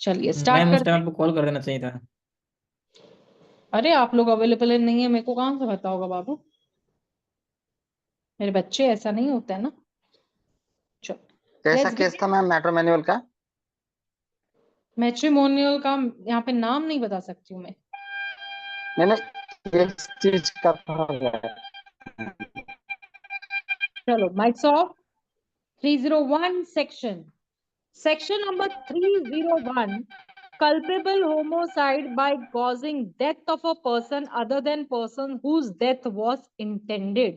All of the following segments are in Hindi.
चलिए स्टार्ट मैम उस करते टाइम हैं। आपको कॉल कर देना चाहिए था। अरे आप लोग अवेलेबल नहीं है, मेरे को कहाँ से पता होगा बाबू। मेरे बच्चे, ऐसा नहीं होता है ना। चलो कैसा लेट्स केस बिगिन। था मैम मैटर मैनुअल का? मैट्रिमोनियल का यहाँ पे नाम नहीं बता सकती हूँ मैं। मैंने किस चीज का था? चलो mics of. 301 section. Section number 301, culpable homicide by causing death of a person other than person whose death was intended।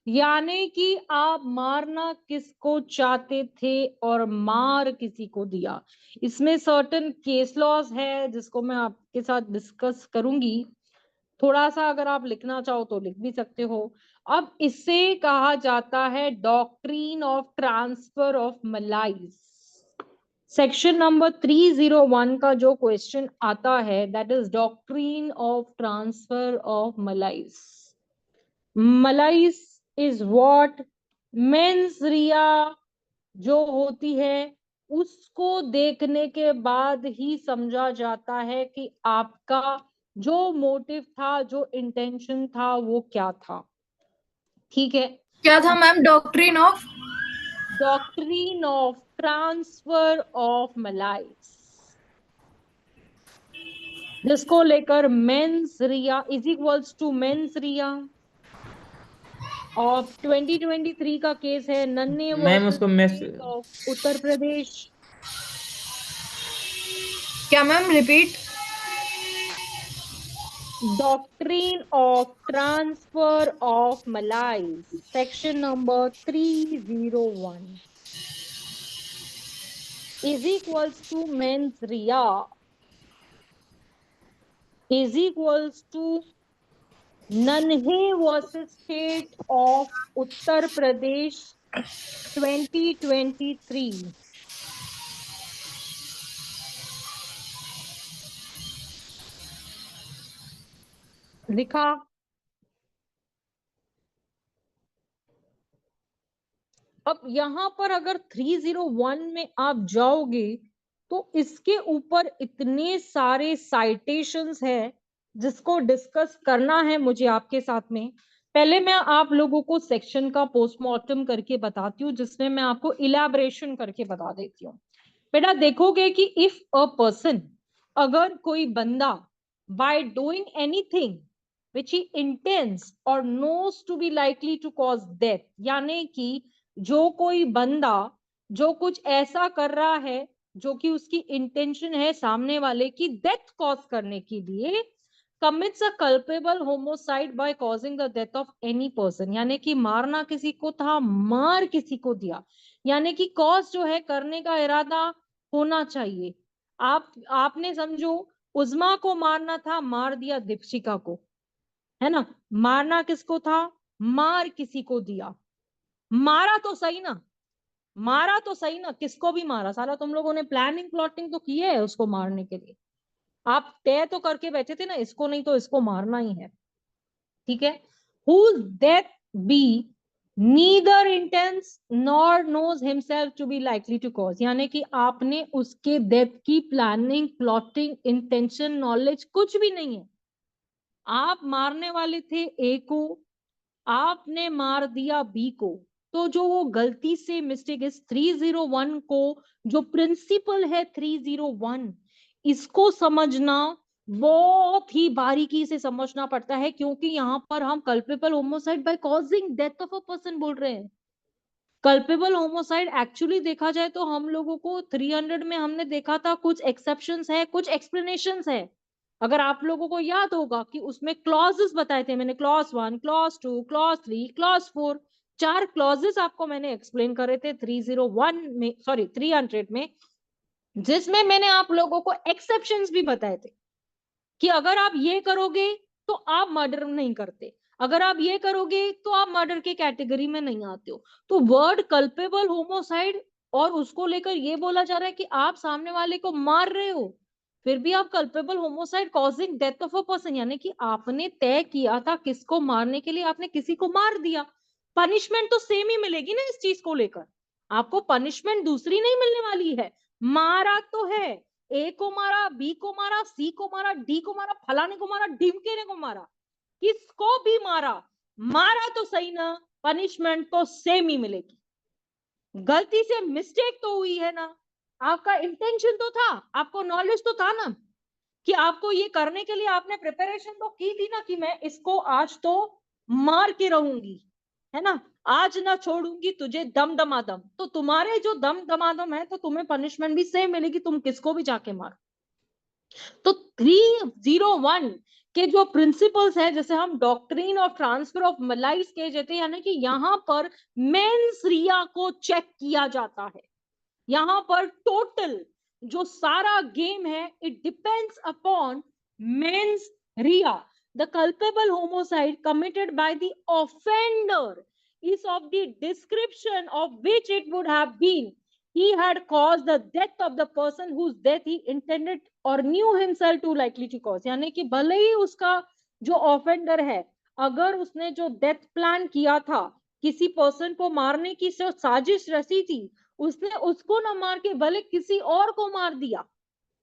यानी कि आप मारना किसको चाहते थे और मार किसी को दिया। इसमें सर्टेन केस लॉज है जिसको मैं आपके साथ डिस्कस करूंगी। थोड़ा सा अगर आप लिखना चाहो तो लिख भी सकते हो। अब इसे कहा जाता है doctrine of transfer of malice. Section number 301 का जो क्वेश्चन आता है that is doctrine of transfer of malice. Malice is what mens rea जो होती है उसको देखने के बाद ही समझा जाता है कि आपका जो मोटिव था, जो इंटेंशन था, वो क्या था। ठीक है। क्या था ma'am? Doctrine of doctrine of transfer of malice, जिसको लेकर mens rea is equals to mens rea. और 2023 का केस है नन्हे मैम वर्सेस उसको मैं स्टेट ऑफ उत्तर प्रदेश। क्या ma'am? Repeat. Doctrine of Transfer of Malays, section number 301 is equals to mens rea is equals to Nanhe versus State of Uttar Pradesh 2023। लिखा। अब यहां पर अगर 301 में आप जाओगे तो इसके ऊपर इतने सारे साइटेशंस है जिसको डिस्कस करना है मुझे आपके साथ में। पहले मैं आप लोगों को सेक्शन का पोस्टमार्टम करके बताती हूँ जिसमें मैं आपको इलैबोरेशन करके बता देती हूँ। बेटा देखोगे कि इफ अ पर्सन, अगर कोई बंदा by doing anything which he intends और knows to be likely to cause death, यानी कि जो कोई बंदा जो कुछ ऐसा कर रहा है जो कि उसकी इंटेंशन है सामने वाले की डेथ कॉज करने के लिए, commits a culpable homicide by causing the death of any person, यानी कि मारना किसी को था, मार किसी को दिया, यानी कि कॉज जो है करने का इरादा होना चाहिए। आपने समझो उज्मा को मारना था, मार दिया दीपशिका को, है ना। मारना किसको था, मार किसी को दिया। मारा तो सही ना, मारा तो सही ना, किसको भी मारा, साला तुम लोगों ने प्लानिंग प्लॉटिंग तो की है उसको मारने के लिए। आप तय तो करके बैठे थे ना, इसको नहीं तो इसको मारना ही है। ठीक है। whose death be neither intends nor knows himself to be likely to cause, यानी कि आपने उसके डेथ की प्लानिंग प्लॉटिंग इंटेंशन नॉलेज कुछ भी नहीं है। आप मारने वाले थे ए को, आपने मार दिया बी को, तो जो वो गलती से मिस्टेक इस 301 को, जो प्रिंसिपल है 301, इसको समझना बहुत ही बारीकी से समझना पड़ता है क्योंकि यहाँ पर हम culpable homicide by causing death of a person बोल रहे हैं। कल्पेबल होमोसाइड एक्चुअली देखा जाए तो हम लोगों को 300 में हमने देखा था कुछ एक्सेप्शंस है, कुछ एक्सप्लेनेशंस है। अगर आप लोगों को याद होगा कि उसमें क्लॉजेस बताए थे मैंने, clause 1, clause 2, clause 3, clause 4, 4 clauses आपको मैंने एक्सप्लेन करे थे 301 में, सॉरी 300 में, जिसमें मैंने आप लोगों को एक्सेप्शंस भी बताए थे कि अगर आप ये करोगे तो आप मर्डर नहीं करते, अगर आप ये करोगे तो आप मर्डर के कैटेगरी में नहीं आते हो। तो वर्ड कल्पेबल होमोसाइड और उसको लेकर ये बोला जा रहा है कि आप सामने वाले को मार रहे हो फिर भी आप culpable homicide causing death of a person, यानी कि आपने तय किया था किसको मारने के लिए, आपने किसी को मार दिया। पनिशमेंट तो सेम ही मिलेगी ना इस चीज को लेकर, आपको पनिशमेंट दूसरी नहीं मिलने वाली है। मारा तो है ए को मारा, बी को मारा, सी को मारा, डी को मारा, फलाने को मारा, ढिमकेने को मारा, किसको भी मारा, मारा तो सही ना, पनिशमेंट तो सेम ही मिलेगी। गलती से मिस्टेक तो हुई है ना, आपका इंटेंशन तो था, आपको नॉलेज तो था ना कि आपको ये करने के लिए आपने प्रिपरेशन तो की थी ना कि मैं इसको आज तो मार के रहूंगी, है ना, आज ना छोड़ूंगी तुझे दम दमादम। तो तुम्हारे जो दम दमादम है तो तुम्हें पनिशमेंट भी सेम मिलेगी, तुम किसको भी जाके मारो। तो 301 के जो प्रिंसिपल्स है, जैसे हम डॉक्ट्रिन ऑफ ट्रांसफर ऑफ मलाइज कह देते हैं, यानी कि यहाँ पर मेंस रिया को चेक किया जाता है। यहाँ पर टोटल जो सारा गेम है, it depends upon mains Riya. The culpable homicide committed by the offender is of the description of which it would have been he had caused the death of the person whose death he intended or knew himself to likely to cause। यानी कि भले ही उसका जो ऑफेंडर है, अगर उसने जो डेथ प्लान किया था, किसी पर्सन को मारने की जो साजिश रची थी, उसने उसको ना मार के भले किसी और को मार दिया,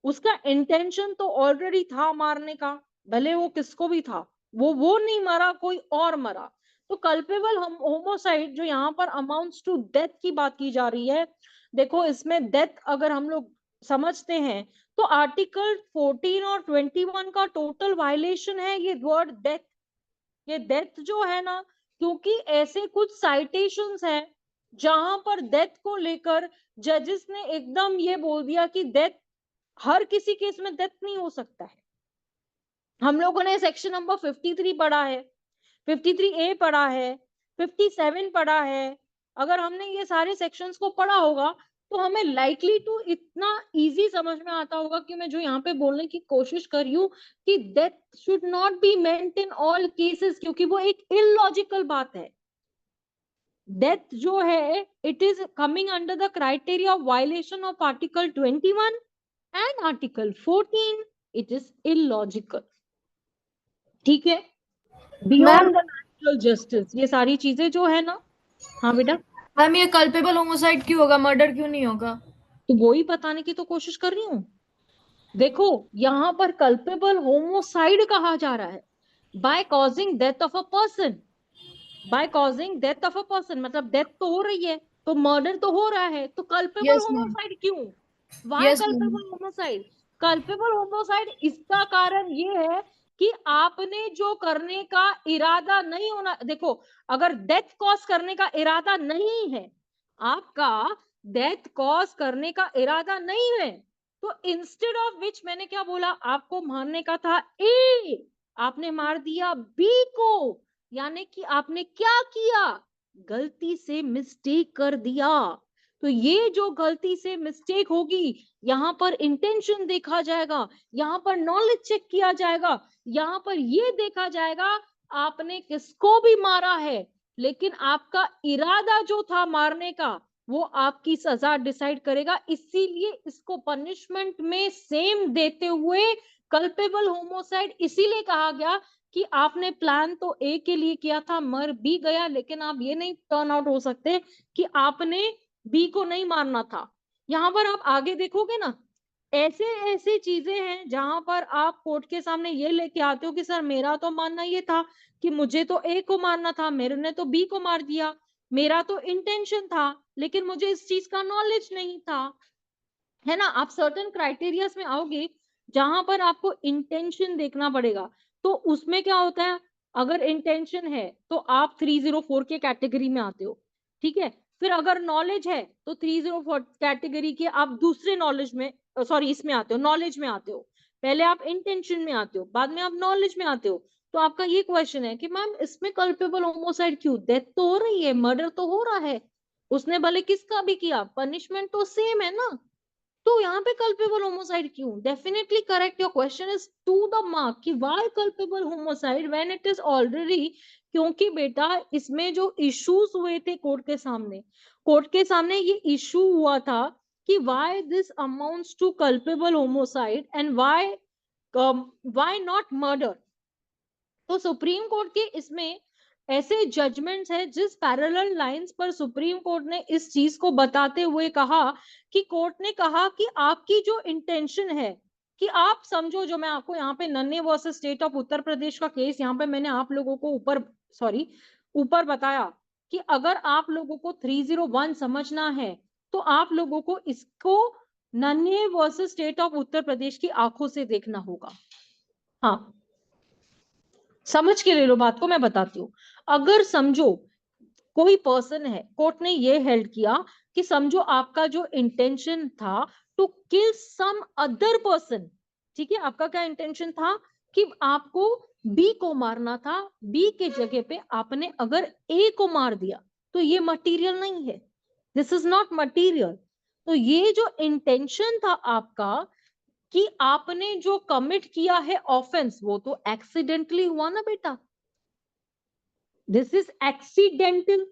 उसका इंटेंशन तो ऑलरेडी था मारने का, भले वो किसको भी था, वो नहीं मरा, कोई और मरा। तो कल्पेबल होमोसाइड जो यहाँ पर अमाउंट्स टू डेथ की बात की जा रही है, देखो इसमें डेथ अगर हम लोग समझते हैं तो आर्टिकल 14 और 21 का टोटल वायलेशन है ये वर्ड डेथ। ये डेथ जो है ना, क्योंकि ऐसे कुछ साइटेशंस हैं जहां पर डेथ को लेकर जजेस ने एकदम ये बोल दिया कि डेथ हर किसी केस में डेथ नहीं हो सकता है। हम लोगों ने सेक्शन नंबर 53 पढ़ा है, 53A पढ़ा है, 57 पढ़ा है। अगर हमने ये सारे सेक्शंस को पढ़ा होगा तो हमें लाइकली टू इतना इजी समझ में आता होगा कि मैं जो यहाँ पे बोलने की कोशिश कर रही हूँ कि death should not be meant in all cases, क्योंकि वो एक इलॉजिकल बात है। डेथ जो है it is coming under the criteria of violation of article 21 and article 14, it is illogical. ठीक है, बियॉन्ड द नेचुरल जस्टिस, ये सारी चीजें जो है ना। हाँ बेटा, मैम ये कल्पेबल होमोसाइड क्यों होगा, मर्डर क्यों नहीं होगा? तो वो ही बताने की तो कोशिश कर रही हूँ। देखो यहाँ पर कल्पेबल होमोसाइड कहा जा रहा है by causing death of a person. By causing death of a person मतलब डेथ तो हो रही है, तो मर्डर तो हो रहा है, तो कल्पेबल Yes, ma'am. होमोसाइड क्यों? Why Yes, ma'am. Culpable homicide? Culpable homicide इसका कारण ये है कि आपने जो करने का इरादा नहीं होना। देखो अगर डेथ कॉज करने का इरादा नहीं है, आपका डेथ कॉज करने का इरादा नहीं है, तो इंस्टेड ऑफ विच मैंने क्या बोला, आपको मारने का था ए, आपने मार दिया बी को, यानी कि आपने क्या किया, गलती से मिस्टेक कर दिया। तो ये जो गलती से मिस्टेक होगी, यहाँ पर इंटेंशन देखा जाएगा, यहाँ पर नॉलेज चेक किया जाएगा, यहाँ पर ये देखा जाएगा आपने किसको भी मारा है, लेकिन आपका इरादा जो था मारने का वो आपकी सजा डिसाइड करेगा। इसीलिए इसको पनिशमेंट में सेम देते हुए कल्पेबल होमोसाइड इसीलिए कहा गया कि आपने प्लान तो ए के लिए किया था, मर भी गया, लेकिन आप ये नहीं टर्न आउट हो सकते कि आपने बी को नहीं मारना था। यहाँ पर आप आगे देखोगे ना, ऐसे ऐसे चीजें हैं जहां पर आप कोर्ट के सामने ये लेके आते हो कि सर मेरा तो मानना ये था कि मुझे तो ए को मारना था, मेरे ने तो बी को मार दिया, मेरा तो इंटेंशन था, लेकिन मुझे इस चीज का नॉलेज नहीं था, है ना। आप सर्टेन क्राइटेरियाज में आओगे जहां पर आपको इंटेंशन देखना पड़ेगा। तो उसमें क्या होता है, अगर इंटेंशन है तो आप 304 के कैटेगरी में आते हो, ठीक है। फिर अगर नॉलेज है तो 304 कैटेगरी के आप दूसरे नॉलेज में, सॉरी इसमें आते हो, नॉलेज में आते हो। पहले आप इंटेंशन में आते हो, बाद में आप नॉलेज में आते हो। तो आपका ये क्वेश्चन है कि मैम इसमें कल्पेबल होमोसाइड क्यों, डेथ तो हो रही है, मर्डर तो हो रहा है, उसने भले किसका भी किया, पनिशमेंट तो सेम है ना, तो यहाँ पे कल्पेबल होमोसाइड क्यों? Definitely correct, your question is to the mark कि why culpable homicide when it is already, क्योंकि बेटा इसमें जो इश्यूज हुए थे कोर्ट के सामने ये इशू हुआ था कि why this amounts to culpable homicide and why not murder. तो सुप्रीम कोर्ट के इसमें ऐसे जजमेंट्स है जिस पैरेलल लाइंस पर सुप्रीम कोर्ट ने इस चीज को बताते हुए कहा कि कोर्ट ने कहा कि आपकी जो इंटेंशन है कि आप समझो, जो मैं आपको यहाँ पे नन्हे versus state of Uttar Pradesh का केस यहाँ पे मैंने आप लोगों को ऊपर बताया कि अगर आप लोगों को 301 समझना है तो आप लोगों को इसको नन्हे वर्सेस स्टेट ऑफ उत्तर प्रदेश की आंखों से देखना होगा। हाँ, समझ के ले लो बात को, मैं बताती हूँ। अगर समझो कोई पर्सन है, कोर्ट ने ये हेल्ड किया कि समझो आपका जो इंटेंशन था to kill some other person, ठीक है, आपका क्या इंटेंशन था कि आपको बी को मारना था, बी के जगह पे आपने अगर ए को मार दिया तो ये मटेरियल नहीं है, दिस इज नॉट मटेरियल। तो ये जो इंटेंशन था आपका कि आपने जो कमिट किया है ऑफेंस, वो तो एक्सीडेंटली हुआ ना बेटा, दिस इज एक्सीडेंटल,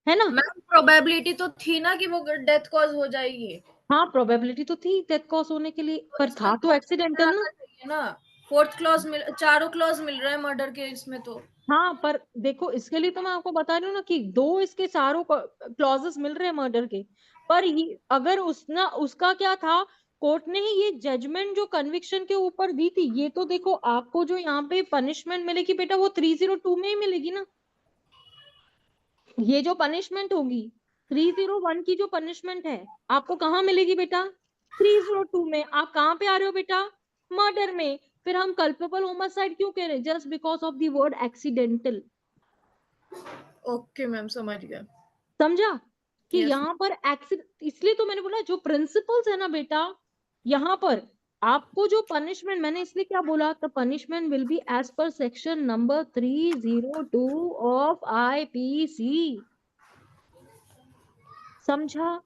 है ना। मैम प्रोबेबिलिटी तो थी ना कि वो डेथ कॉज हो जाएगी। हाँ, प्रोबेबिलिटी तो थी डेथ कॉज होने के लिए, पर था तो एक्सीडेंटल ना। फोर्थ क्लॉज मिल, चारों क्लॉज मिल रहा है मर्डर के इसमें तो। हाँ, पर देखो इसके लिए तो मैं आपको बता रही हूँ ना कि दो इसके चारों क्लॉजेस मिल रहे हैं मर्डर के, पर ये अगर उसका क्या था, कोर्ट ने ही ये जजमेंट जो कन्विक्शन के ऊपर दी थी, ये तो देखो आपको जो यहाँ पे पनिशमेंट मिलेगी बेटा वो 302 में ही मिलेगी ना। ये जो पनिशमेंट होगी 301 की जो पनिशमेंट है आपको कहाँ मिलेगी बेटा, 302 में। आप कहाँ पे आ रहे हो बेटा, मर्डर में। फिर हम कल्पेबल होमिसाइड क्यों कह रहे हैं, just because of the word accidental. Okay ma'am, समझ गया। समझा कि Yes. यहाँ पर एक्सीडेंट, इसलिए तो मैंने बोला जो प्रिंसिपल्स है ना बेटा, यहाँ पर आपको जो पनिशमेंट, मैंने इसलिए क्या बोला, the punishment will be as per section number 302 of IPC. समझा,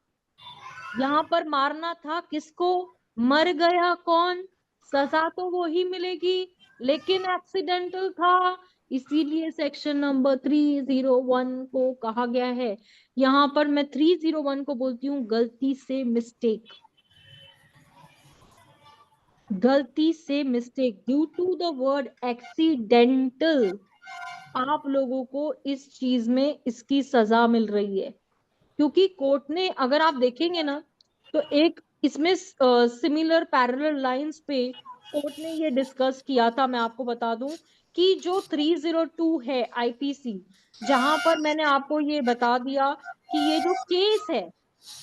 यहाँ पर मारना था किसको, मर गया कौन, सजा तो वो ही मिलेगी, लेकिन एक्सीडेंटल था, इसीलिए सेक्शन नंबर 301 को कहा गया है। यहाँ पर मैं 301 को बोलती हूँ गलती से मिस्टेक, गलती से mistake, due to the word accidental आप लोगों को इस चीज में इसकी सजा मिल रही है। क्योंकि कोर्ट ने, अगर आप देखेंगे ना, तो एक इसमें सिमिलर पैरेलल लाइंस पे कोर्ट ने ये डिस्कस किया था। मैं आपको बता दूं कि जो 302 है आईपीसी, जहां पर मैंने आपको ये बता दिया कि ये जो केस है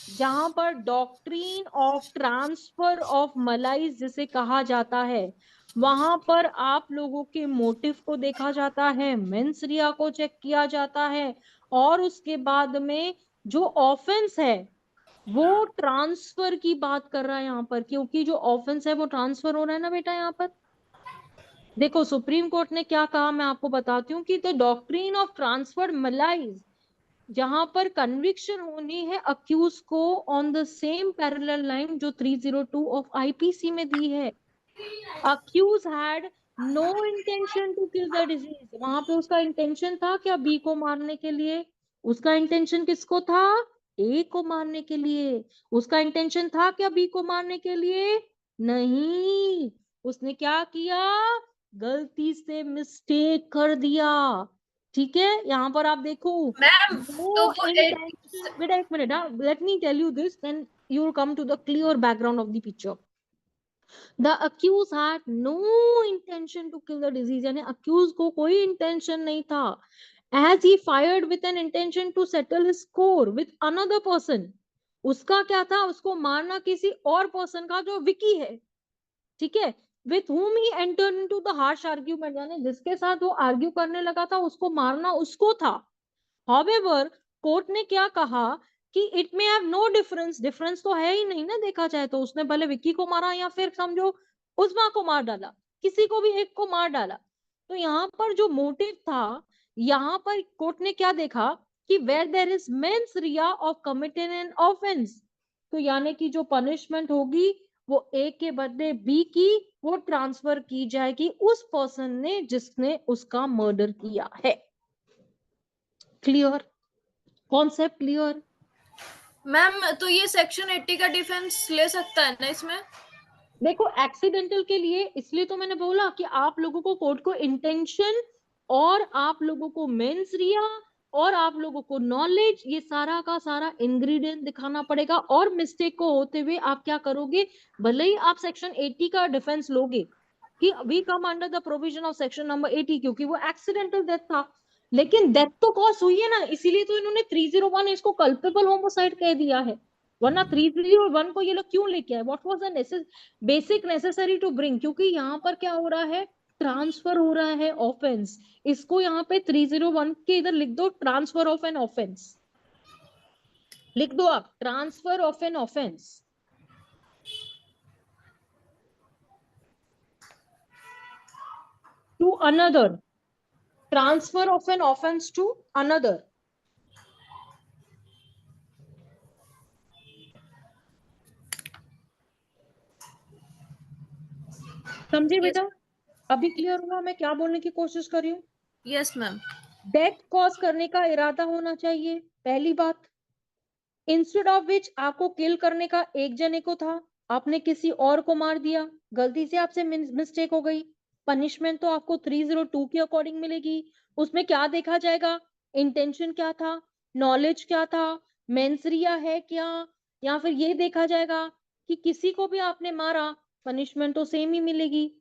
जहां पर डॉक्ट्रीन ऑफ ट्रांसफर ऑफ मलाइज जिसे कहा जाता है, वहां पर आप लोगों के मोटिव को देखा जाता है, मेंस रिया को चेक किया जाता है, और उसके बाद में जो ऑफेंस है वो ट्रांसफर की बात कर रहा है यहाँ पर, क्योंकि जो ऑफेंस है वो ट्रांसफर हो रहा है ना बेटा। यहाँ पर देखो सुप्रीम कोर्ट ने क्या कहा, मैं आपको बताती हूँ कि the doctrine of transfer malice, जहां पर कन्विक्शन होनी है अक्यूज को on the same parallel line जो 302 ऑफ आईपीसी में दी है। Accused had no intention to kill the disease, वहां पे उसका इंटेंशन था क्या, बी को मारने के लिए। उसका इंटेंशन किसको था, ए को मारने के लिए। उसका इंटेंशन था क्या बी को मारने के लिए, नहीं। उसने क्या किया, गलती से मिस्टेक कर दिया। ठीक है, यहाँ पर आप देखो, मैम तो नो वो इंटेंशन, बेटा एक minute, let me tell you this, then you will come to the clear background of the picture. The accused had no intention to kill the disease, यानी accused को कोई intention नहीं था, as he fired with an intention to settle his score with another person. उसका क्या था, उसको मारना किसी और पर्सन का जो विकी है, ठीक है, with whom he entered into the harsh argument, यानी जिसके साथ वो आर्ग्यू करने लगा था, उसको मारना उसको था। However, कोर्ट ने क्या कहा कि इट में हैव नो डिफरेंस, डिफरेंस तो है ही नहीं ना, देखा जाए तो उसने भले विक्की को मारा या फिर समझो उस्मा को मार डाला, किसी को भी एक को मार डाला। तो यहाँ पर जो मोटिव था, यहाँ पर कोर्ट ने क्या देखा कि where there is mens rea of committing an offence, तो यानी कि जो पनिशमेंट होगी वो ए के बदले बी की वो ट्रांसफर की जाएगी उस पर्सन ने जिसने उसका मर्डर किया है। Clear, concept clear. मैम तो ये सेक्शन 80 का डिफेंस ले सकता है ना इसमें। देखो एक्सीडेंटल के लिए इसलिए तो मैंने बोला कि आप लोगों को कोर्ट को इंटेंशन और आप लोगों को मेंस रिया और आप लोगों को नॉलेज, ये सारा का सारा इंग्रेडिएंट दिखाना पड़ेगा। और मिस्टेक को होते हुए आप क्या करोगे, भले ही आप सेक्शन 80 का डिफेंस लोगे कि we come under the provision of section number 80 क्योंकि वो एक्सीडेंटल डेथ था, लेकिन डेथ तो कॉज हुई है ना, इसीलिए तो इन्होंने 301 इसको कल्पेबल होमोसाइड कह दिया है। वरना 301 को ये लोग क्यों लेके आए, what was the basic necessary to bring, क्योंकि यहाँ पर क्या हो रहा है, ट्रांसफर हो रहा है ऑफेंस। इसको यहाँ पे 301 के इधर लिख दो, ट्रांसफर ऑफ एन ऑफेंस, लिख दो आप, transfer of an offence to another, transfer of an offence to another. समझे बेटा? अभी क्लियर हुआ मैं क्या बोलने की कोशिश कर रही हूँ? Yes ma'am. डेथ कॉज करने का इरादा होना चाहिए, पहली बात। इंस्टेड ऑफ विच आपको किल करने का एक जने को था, आपने किसी और को मार दिया, गलती से आपसे मिस्टेक हो गई, पनिशमेंट तो आपको 302 के अकॉर्डिंग मिलेगी। उसमें क्या देखा जाएगा, इंटेंशन क्या था, नॉलेज क्या था, मेंसरिया है क्या, या फिर ये देखा जाएगा कि किसी को भी आपने मारा, पनिशमेंट तो सेम ही मिलेगी।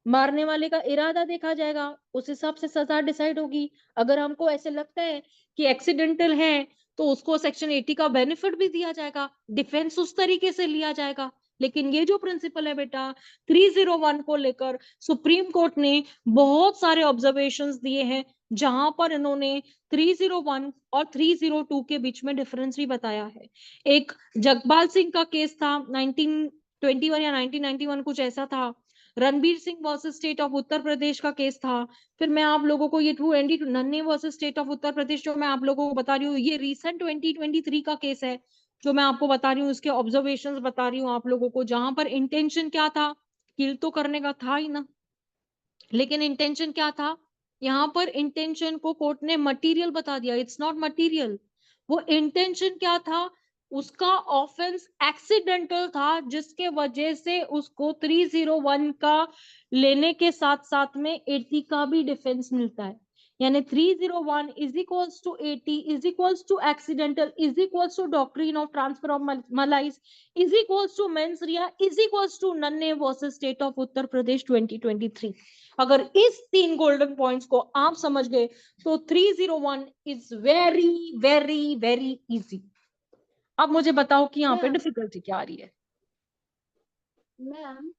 मारने वाले का इरादा देखा जाएगा, उस हिसाब से सजा डिसाइड होगी। अगर हमको ऐसे लगता है कि एक्सीडेंटल है तो उसको सेक्शन 80 का बेनिफिट भी दिया जाएगा, डिफेंस उस तरीके से लिया जाएगा। लेकिन ये जो प्रिंसिपल है बेटा 301 को लेकर सुप्रीम कोर्ट ने बहुत सारे ऑब्जर्वेशंस दिए हैं, जहां पर इन्होंने 301 और 302 के बीच में डिफरेंस भी बताया है। एक जगपाल सिंह का केस था 1921 या 1991 कुछ ऐसा था, Ranbir Singh versus state of Uttar Pradesh का केस था। फिर मैं आप लोगों को ये ट्रू एंडी Nanhe versus state of Uttar Pradesh जो मैं आप लोगों को बता रही हूँ, ये रिसेंट 2023 का केस है जो मैं आपको बता रही हूँ, उसके ऑब्जर्वेशंस बता रही हूँ आप लोगों को, जहां पर इंटेंशन क्या था, किल तो करने का था ही ना, लेकिन इंटेंशन क्या था, यहाँ पर इंटेंशन को कोर्ट ने मटेरियल बता दिया, इट्स नॉट मटेरियल। वो इंटेंशन क्या था, उसका ऑफेंस एक्सीडेंटल था जिसके वजह से उसको 301 का लेने के साथ साथ में 80 का भी डिफेंस मिलता है। यानी 301 is equals to 80 is equals to accidental is equals to doctrine of transfer of malice is equals to mens rea is equals to Nanhe versus state of Uttar Pradesh 2023। अगर इस 3 गोल्डन पॉइंट्स को आप समझ गए तो 301 is very very very easy. अब मुझे बताओ कि यहाँ पे डिफिकल्टी क्या आ रही है। मैम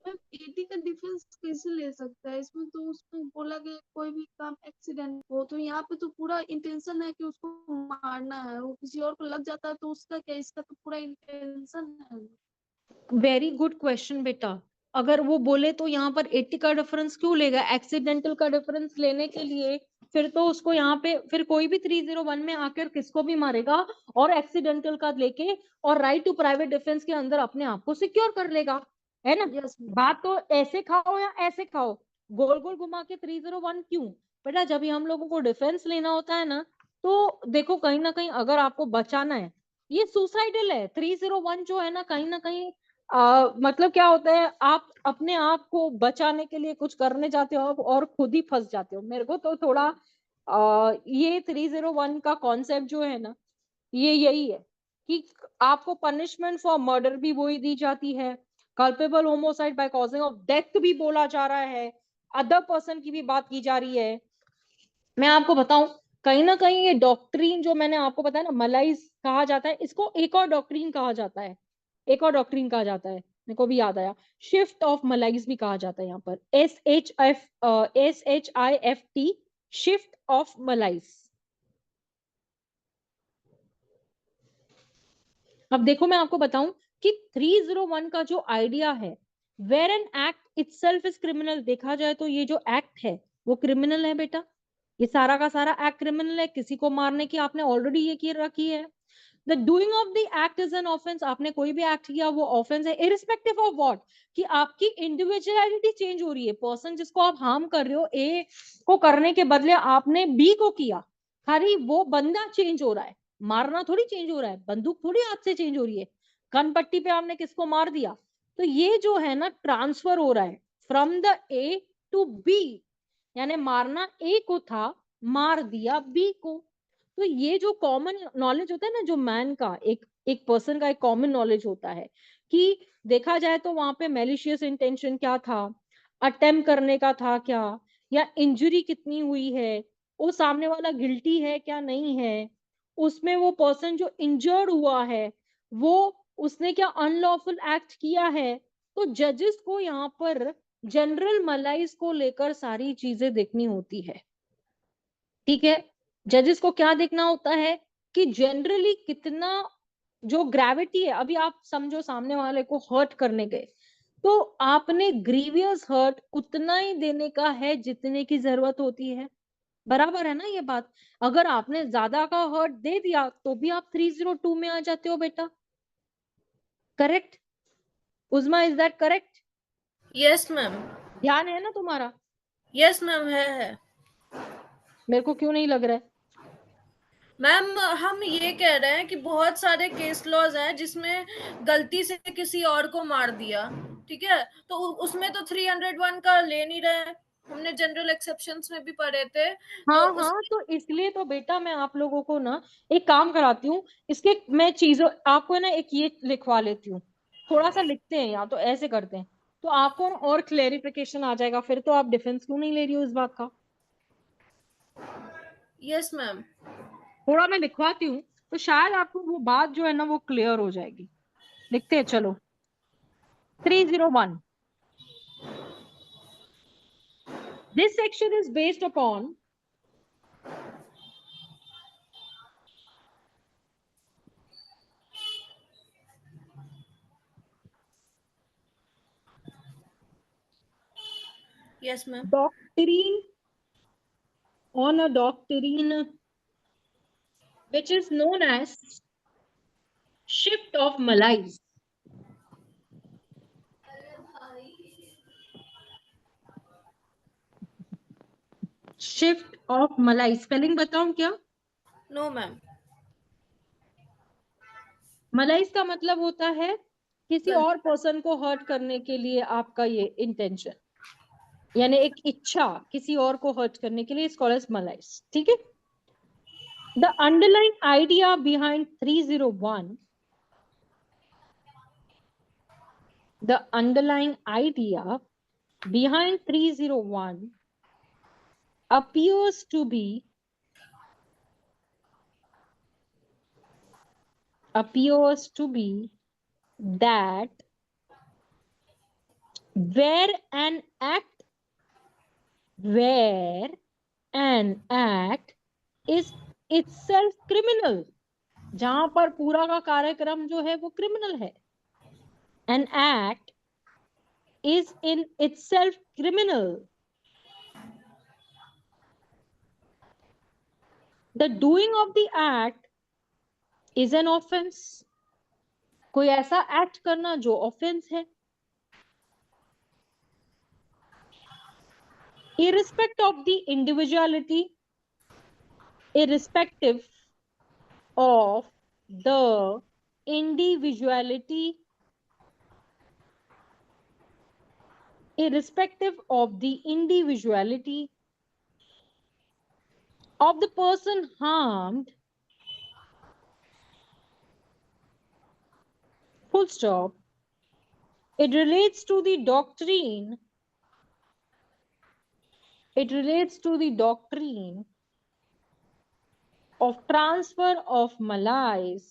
80 का डिफेंस कैसे ले सकता है? इसमें तो उसमें बोला गया कोई भी काम एक्सीडेंट हो, तो यहाँ पे तो पूरा इंटेंशन है कि उसको मारना है, वो किसी और को लग जाता है तो उसका क्या, इसका तो पूरा इंटेंशन है। वेरी गुड क्वेश्चन बेटा। अगर वो बोले तो यहाँ पर 80 का डिफरेंस क्यों लेगा, एक्सीडेंटल का डिफरेंस लेने के लिए फिर तो उसको यहाँ पे फिर कोई भी 301 में आकर किसको भी मारेगा और एक्सीडेंटल का लेके और राइट टू प्राइवेट डिफेंस के अंदर अपने आप को सिक्योर कर लेगा, है ना। यस बात तो ऐसे खाओ या ऐसे खाओ, गोल गोल घुमा के 301 क्यों बेटा, जब भी हम लोगों को डिफेंस लेना होता है ना, तो देखो कहीं ना कहीं अगर आपको बचाना है, ये सुसाइडल है 301 जो है ना, कहीं ना कहीं मतलब क्या होता है, आप अपने आप को बचाने के लिए कुछ करने जाते हो और खुद ही फंस जाते हो। मेरे को तो थोड़ा ये 301 का कॉन्सेप्ट जो है ना, ये यही है कि आपको पनिशमेंट फॉर मर्डर भी वही दी जाती है, culpable homicide by causing of death भी बोला जा रहा है, अदर पर्सन की भी बात की जा रही है। मैं आपको बताऊं, कहीं ना कहीं ये डॉक्ट्रीन जो मैंने आपको बताया ना, मलाइज कहा जाता है इसको, एक और डॉक्ट्रीन कहा जाता है, एक और डॉक्ट्रीन कहा जाता है, मेरे को भी याद आया, शिफ्ट ऑफ मलाइज भी कहा जाता है यहाँ पर, SHIFT, शिफ्ट ऑफ मलाइज। अब देखो मैं आपको बताऊं कि 301 का जो आइडिया है, where an act itself is criminal, देखा जाए तो ये जो एक्ट है वो क्रिमिनल है बेटा, ये सारा का सारा एक्ट क्रिमिनल है, किसी को मारने की आपने ऑलरेडी ये की रखी है। The doing of the act is an offence, आपने कोई भी एक्ट किया वो ऑफेंस है, इरिस्पेक्टिव ऑफ व्हाट, कि आपकी इंडिविजुअलिटी चेंज हो रही है, पर्सन जिसको आप हार्म कर रहे हो ए को करने के बदले आपने बी को किया, खाली वो बंदा चेंज हो रहा है, मारना थोड़ी चेंज हो रहा है, बंदूक थोड़ी हाथ से चेंज हो रही है, गन पट्टी पे आपने किसको मार दिया, तो ये जो है ना ट्रांसफर हो रहा है, from the A to B, यानी मारना ए को था, मार दिया बी को। तो ये जो कॉमन नॉलेज होता है ना, जो मैन का एक पर्सन का एक कॉमन नॉलेज होता है कि देखा जाए तो वहां पे मैलिशियस इंटेंशन क्या था, अटेम्प्ट करने का था क्या, या इंजरी कितनी हुई है, वो सामने वाला गिल्टी है क्या नहीं है, उसमें वो पर्सन जो इंजर्ड हुआ है वो उसने क्या अनलॉफुल एक्ट किया है। तो जजेस को यहाँ पर जनरल मलाइज को लेकर सारी चीजें देखनी होती है, ठीक है। जजेस को क्या देखना होता है कि जनरली कितना जो ग्रेविटी है, अभी आप समझो सामने वाले को हर्ट करने गए तो आपने ग्रीवियस हर्ट उतना ही देने का है जितने की जरूरत होती है, बराबर है ना ये बात। अगर आपने ज्यादा का हर्ट दे दिया तो भी आप 302 में आ जाते हो बेटा, correct Uzma, is that correct? Yes ma'am. ध्यान है ना तुम्हारा? यस मैम, है। मेरे को क्यों नहीं लग रहा है? मैम हम ये कह रहे हैं कि बहुत सारे केस लॉज हैं जिसमें गलती से किसी और को मार दिया, ठीक है, तो उसमें तो 301 का ले नहीं रहे हैं, हमने जनरल एक्सेप्शंस में भी पढ़े थे। हाँ हाँ, तो इसलिए तो बेटा मैं आप लोगों को ना एक काम कराती हूँ, इसके मैं चीजों आपको ना एक ये लिखवा लेती हूँ, थोड़ा सा लिखते हैं या तो ऐसे करते हैं तो आपको और क्लेरिफिकेशन आ जाएगा, फिर तो आप डिफेंस क्यों नहीं ले रही हो इस बात का? Yes ma'am. थोड़ा मैं लिखवाती हूँ तो शायद आपको वो बात जो है ना वो क्लियर हो जाएगी। लिखते हैं चलो। 301, this section is based upon yes ma'am. doctrine, on a doctrine which is known as shift of Malays. Shift of मलाई, स्पेलिंग बताऊं क्या? No ma'am. मलाइज का मतलब होता है किसी और पर्सन को हर्ट करने के लिए आपका ये इंटेंशन, यानी एक इच्छा किसी और को हर्ट करने के लिए, इट्स कॉल्ड एज मलाइज, ठीक है। The underlying idea behind 301, the underlying idea behind 301 appears to be that where an act is itself criminal, जहां पर पूरा का कार्यक्रम जो है वो क्रिमिनल है, an act is in itself criminal, the doing of the act is an offense, कोई ऐसा एक्ट करना जो ऑफेंस है, irrespective of the individuality, irrespective of the individuality, irrespective of the individuality of the person harmed, full stop, it relates to the doctrine, of transfer of malaise,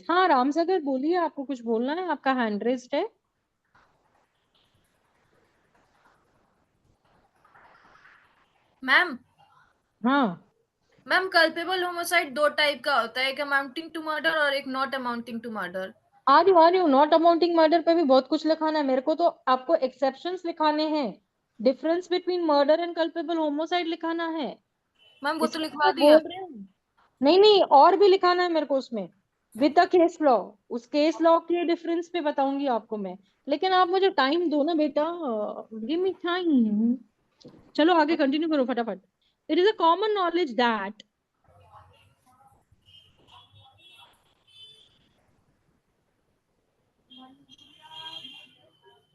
हाँ रामसागर बोलिए, आपको कुछ बोलना है, आपका हैंड रेज्ड है। मैम हाँ मैम कल्पेबल होमोसाइड दो टाइप का होता है, एक अमाउंटिंग टू मर्डर और एक नॉट अमाउंटिंग टू मर्डर। आ रही हूँ, नॉट अमाउंटिंग मर्डर पे भी बहुत कुछ लिखाना है मेरे को, तो आपको एक्सेप्शंस लिखाने हैं, difference between murder and culpable homicide लिखाना है। मैम वो तो इसलिए लिखवा तो दिया। बोल रहे हैं, नहीं नहीं और भी लिखाना है मेरे को उसमें, विद द केस लॉ, उस केस लॉ के डिफरेंस पे बताऊंगी आपको मैं, लेकिन आप मुझे टाइम दो ना बेटा, गिव मी टाइम। चलो आगे कंटिन्यू करो फटाफट। It is a common knowledge that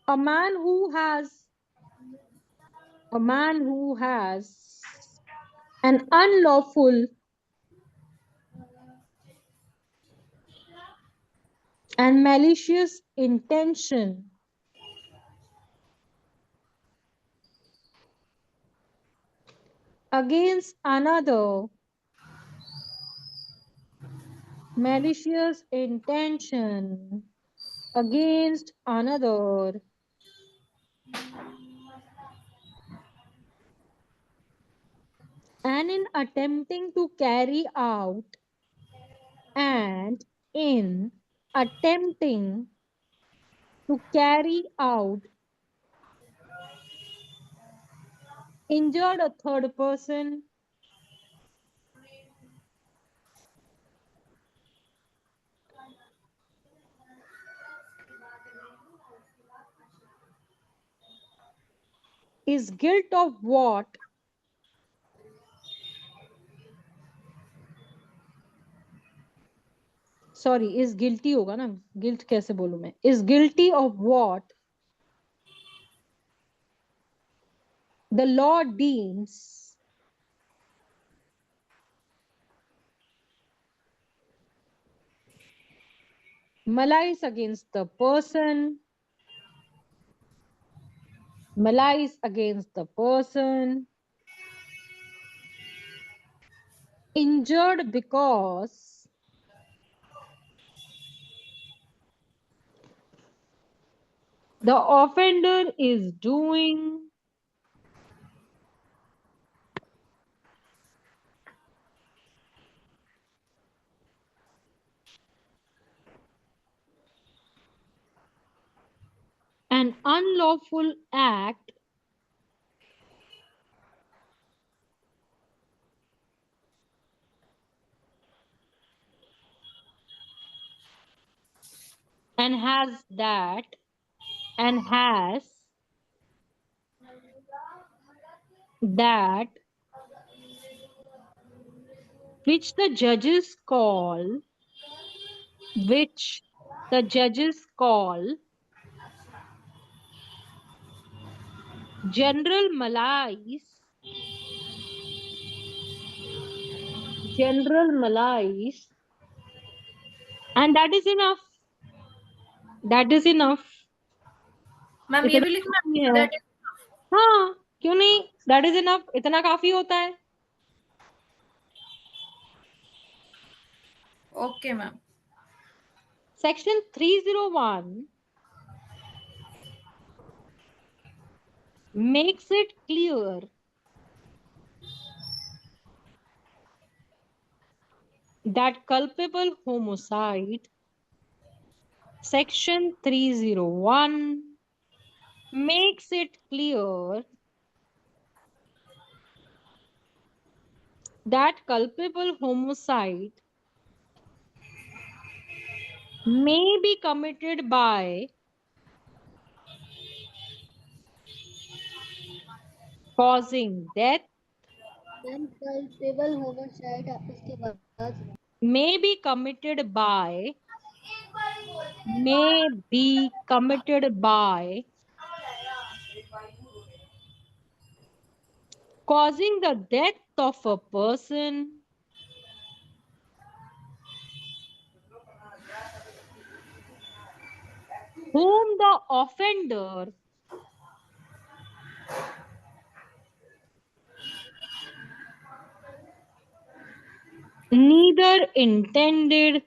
a man who has an unlawful and malicious intention against another, malicious intention against another, and in attempting to carry out injured a third person, is guilt of what? Sorry, is guilty होगा ना, guilt कैसे बोलूं मैं? Is guilty of what the law deems malice against the person, injured because the offender is doing an unlawful act and has that which the judges call general malice, and that is enough. Ma'am ये भी लिखना है that is हाँ, क्यों नहीं? That is enough. इतना काफी होता है. okay ma'am. Section 301 makes it clear that culpable homicide, Section 301 makes it clear that culpable homicide may be committed by causing death, culpable homicide इसके बाद may be committed by causing the death of a person whom the offender neither intended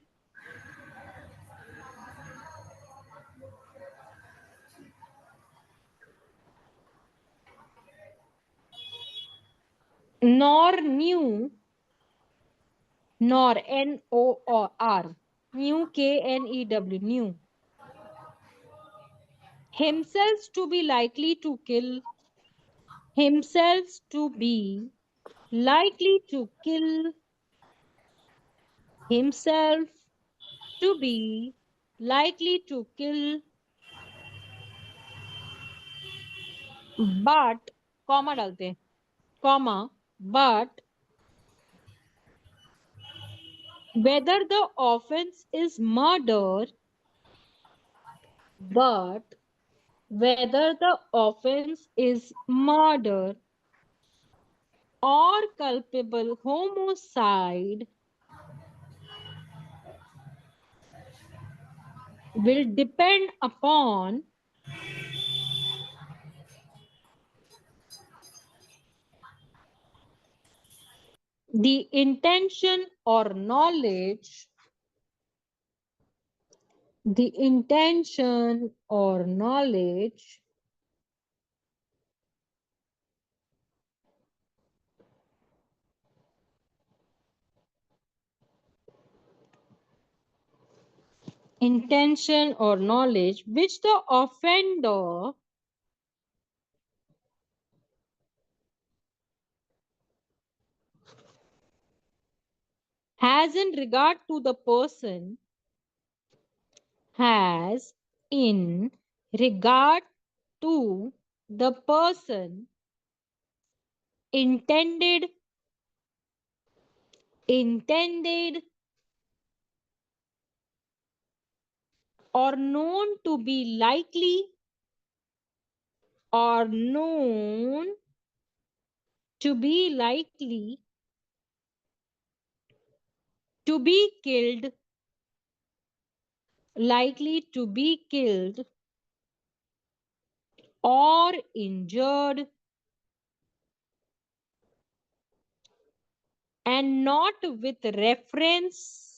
nor knew, nor N-O-R, knew, K-N-E-W, knew, himself to be likely to kill, himself to be likely to kill, himself to be likely to kill, but, comma डालते हैं, comma, but whether the offense is murder, but whether the offense is murder or culpable homicide will depend upon the intention or knowledge which the offender has in regard to the person intended or known to be likely to be killed or injured and not with reference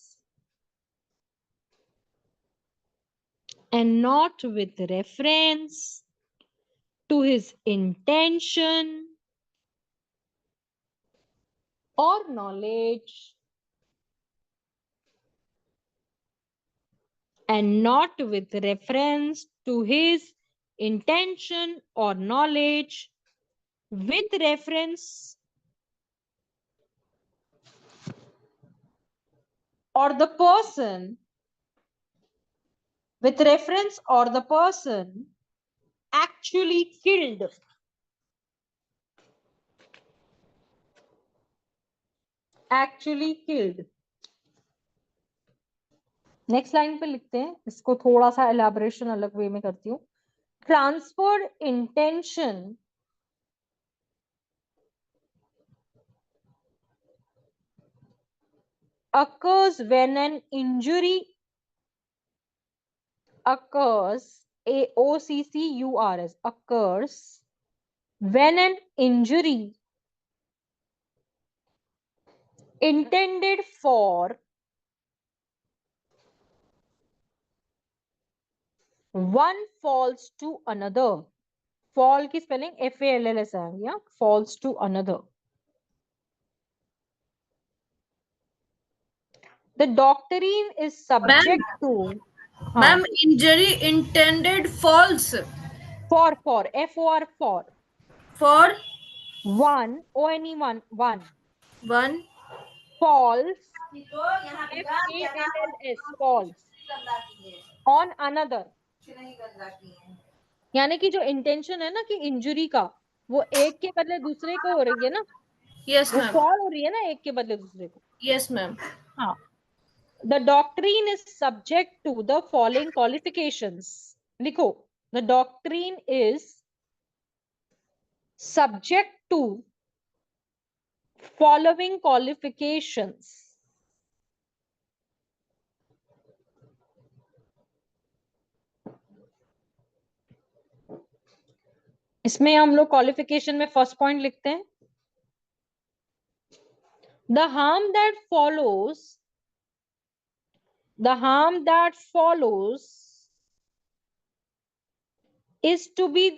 to his intention or knowledge with reference or the person actually killed. Next line पे लिखते हैं, इसको थोड़ा सा एलैबोरेशन अलग वे में करती हूँ. Transferred intention occurs when an injury occurs when an injury intended for one falls to another. Fall की spelling FALLS है, या falls to another. The doctrine is subject to Ma'am, injury intended false. For one falls falls on another. यानी कि जो इंटेंशन है ना कि इंजुरी का, वो एक के बदले दूसरे को हो रही है ना. Yes, वो ma'am. फॉल हो रही है ना एक के बदले दूसरे को. Yes, ma'am. हाँ. The doctrine is subject to the following qualifications. लिखो, the doctrine is subject to following qualifications. इसमें हम लोग क्वालिफिकेशन में फर्स्ट पॉइंट लिखते हैं, the harm that follows is to be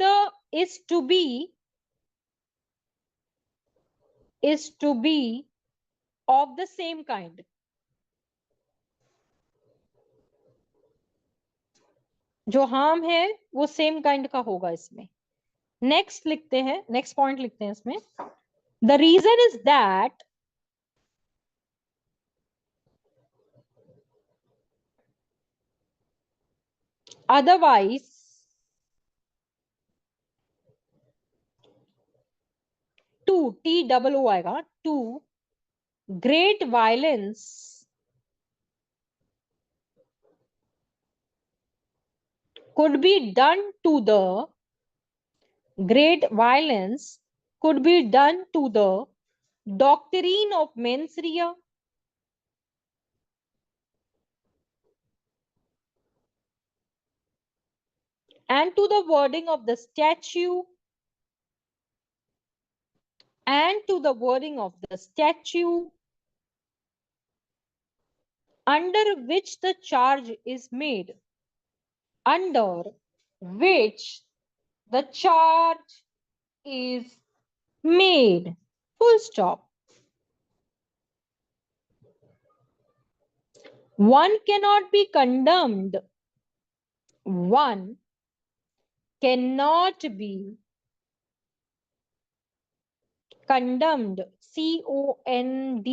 of the same kind. जो हार्म है वो सेम काइंड का होगा इसमें. नेक्स्ट लिखते हैं, नेक्स्ट पॉइंट लिखते हैं इसमें, the reason is that otherwise TOO आएगा, to great violence could be done to the great violence could be done to the doctrine of mens rea and to the wording of the statute and to the wording of the statute under which the charge is made, under which the charge is made. Full stop. One cannot be condemned. One cannot be condemned. CONDEMNED.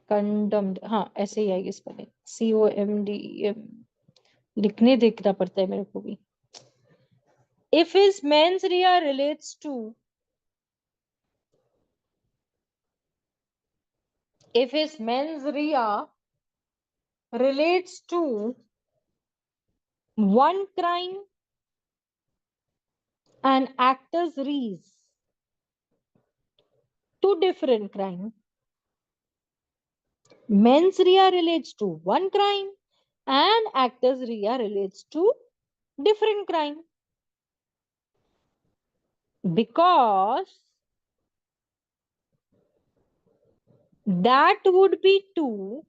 Condemned. हाँ ऐसे ही आएगी स्पेलिंग. COMDEM. लिखने देखना पड़ता है मेरे को भी. If his mens rea relates to one crime and actus reus to different crime, mens rea relates to one crime and actus rea relates to different crime, because that would be to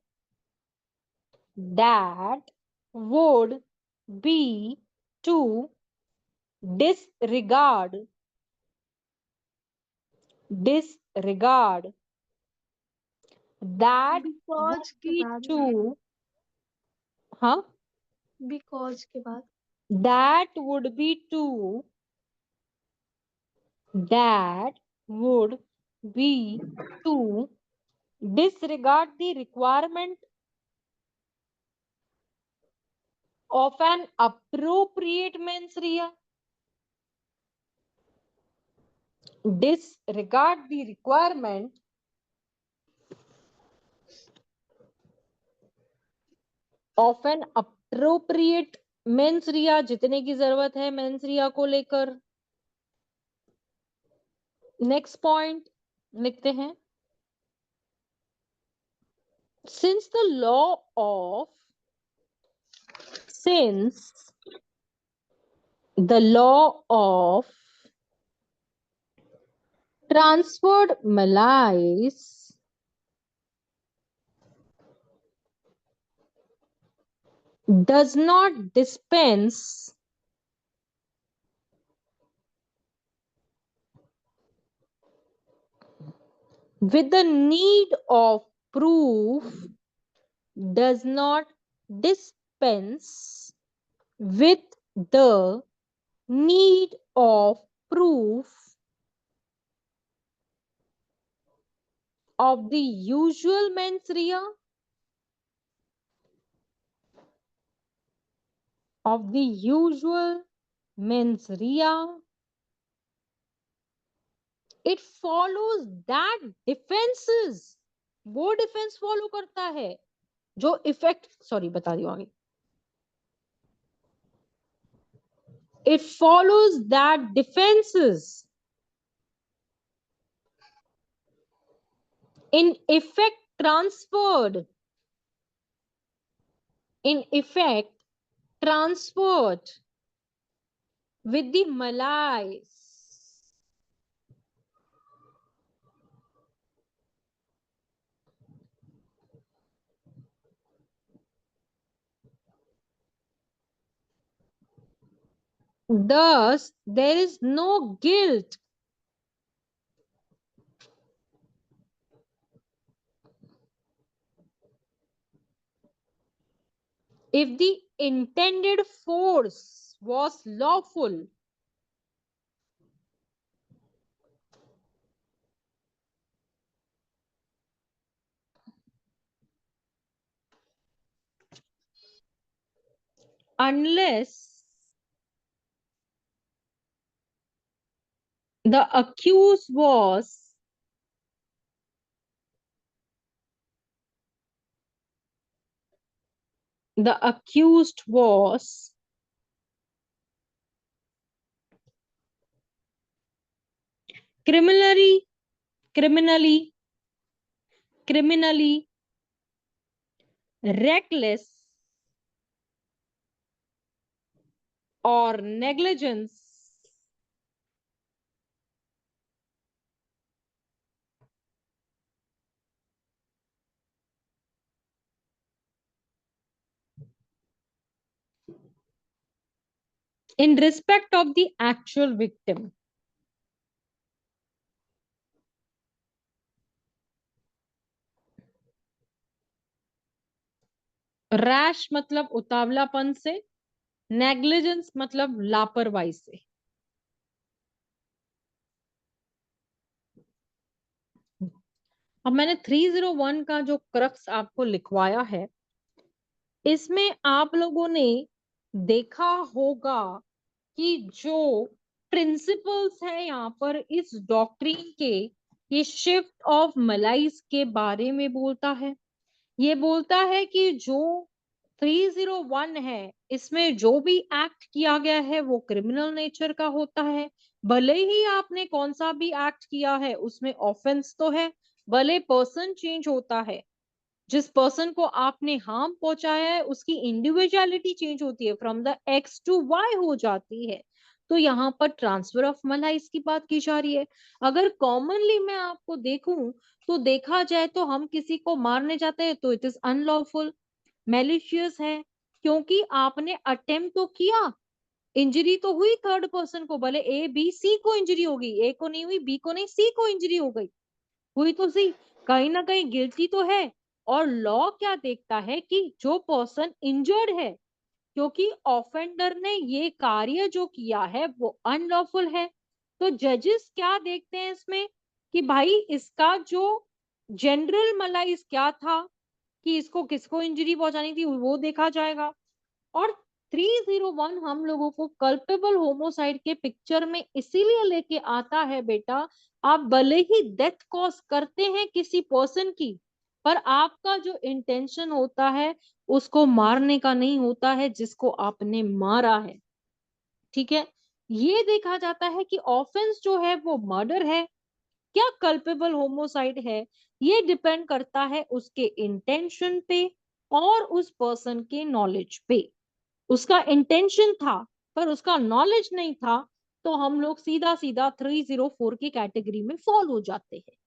disregard that would because के be बाद to हाँ बिकॉज के बाद that would be to disregard the requirement of an appropriate mens rea. Disregard the requirement of an appropriate mens rea, जितने की जरूरत है mens rea को लेकर. नेक्स्ट पॉइंट लिखते हैं. Since the law of transferred malice does not dispense with the need of proof, does not dispense with the need of proof of the usual mens rea, it follows that defenses, वो डिफेंस फॉलो करता है जो इफेक्ट, सॉरी बता दी आगे. It follows that defenses in effect transferred with the malice thus there is no guilt if the intended force was lawful. Unless the accused was the accused was criminally reckless or negligence in respect of the actual victim. Rash मतलब उतावलापन से, नेग्लिजेंस मतलब लापरवाही से। अब मैंने 301 का जो क्रक्स आपको लिखवाया है, इसमें आप लोगों ने देखा होगा कि जो प्रिंसिपल्स है यहाँ पर इस डॉक्ट्रिन के, ये शिफ्ट ऑफ मलाइज के बारे में बोलता है। ये बोलता है कि जो 301 है, इसमें जो भी एक्ट किया गया है वो क्रिमिनल नेचर का होता है। भले ही आपने कौन सा भी एक्ट किया है उसमें ऑफेंस तो है, भले पर्सन चेंज होता है, जिस पर्सन को आपने हार्म पहुंचाया है उसकी इंडिविजुअलिटी चेंज होती है, from the x to y हो जाती है। तो यहाँ पर ट्रांसफर ऑफ मलाइज की बात की जा रही है। अगर कॉमनली मैं आपको देखूं तो देखा जाए तो हम किसी को मारने जाते हैं तो इट इज अनलॉफुल, मैलिशियस है, क्योंकि आपने अटेम्प्ट तो किया, इंजरी तो हुई थर्ड पर्सन को, भले ए बी सी को इंजरी होगी, ए को नहीं हुई, बी को नहीं, सी को इंजरी हो गई, हुई तो सही, कहीं ना कहीं गिल्टी तो है। और लॉ क्या देखता है कि जो पर्सन इंजर्ड है, क्योंकि ऑफेंडर ने ये कार्य जो किया है वो अनलॉफुल है, तो जजेस क्या देखते हैं इसमें कि भाई इसका जो जनरल मलाइज क्या था, कि इसको किसको इंजरी पहुंचानी थी, वो देखा जाएगा। और 301 हम लोगों को कल्पेबल होमोसाइड के पिक्चर में इसीलिए लेके आता है बेटा, आप भले ही डेथ कॉज करते हैं किसी पर्सन की, पर आपका जो इंटेंशन होता है उसको मारने का नहीं होता है जिसको आपने मारा है। ठीक है, ये देखा जाता है कि ऑफेंस जो है वो मर्डर है क्या कल्पेबल होमोसाइड है, ये डिपेंड करता है उसके इंटेंशन पे और उस पर्सन के नॉलेज पे। उसका इंटेंशन था पर उसका नॉलेज नहीं था, तो हम लोग सीधा सीधा 304 की कैटेगरी में फॉल हो जाते हैं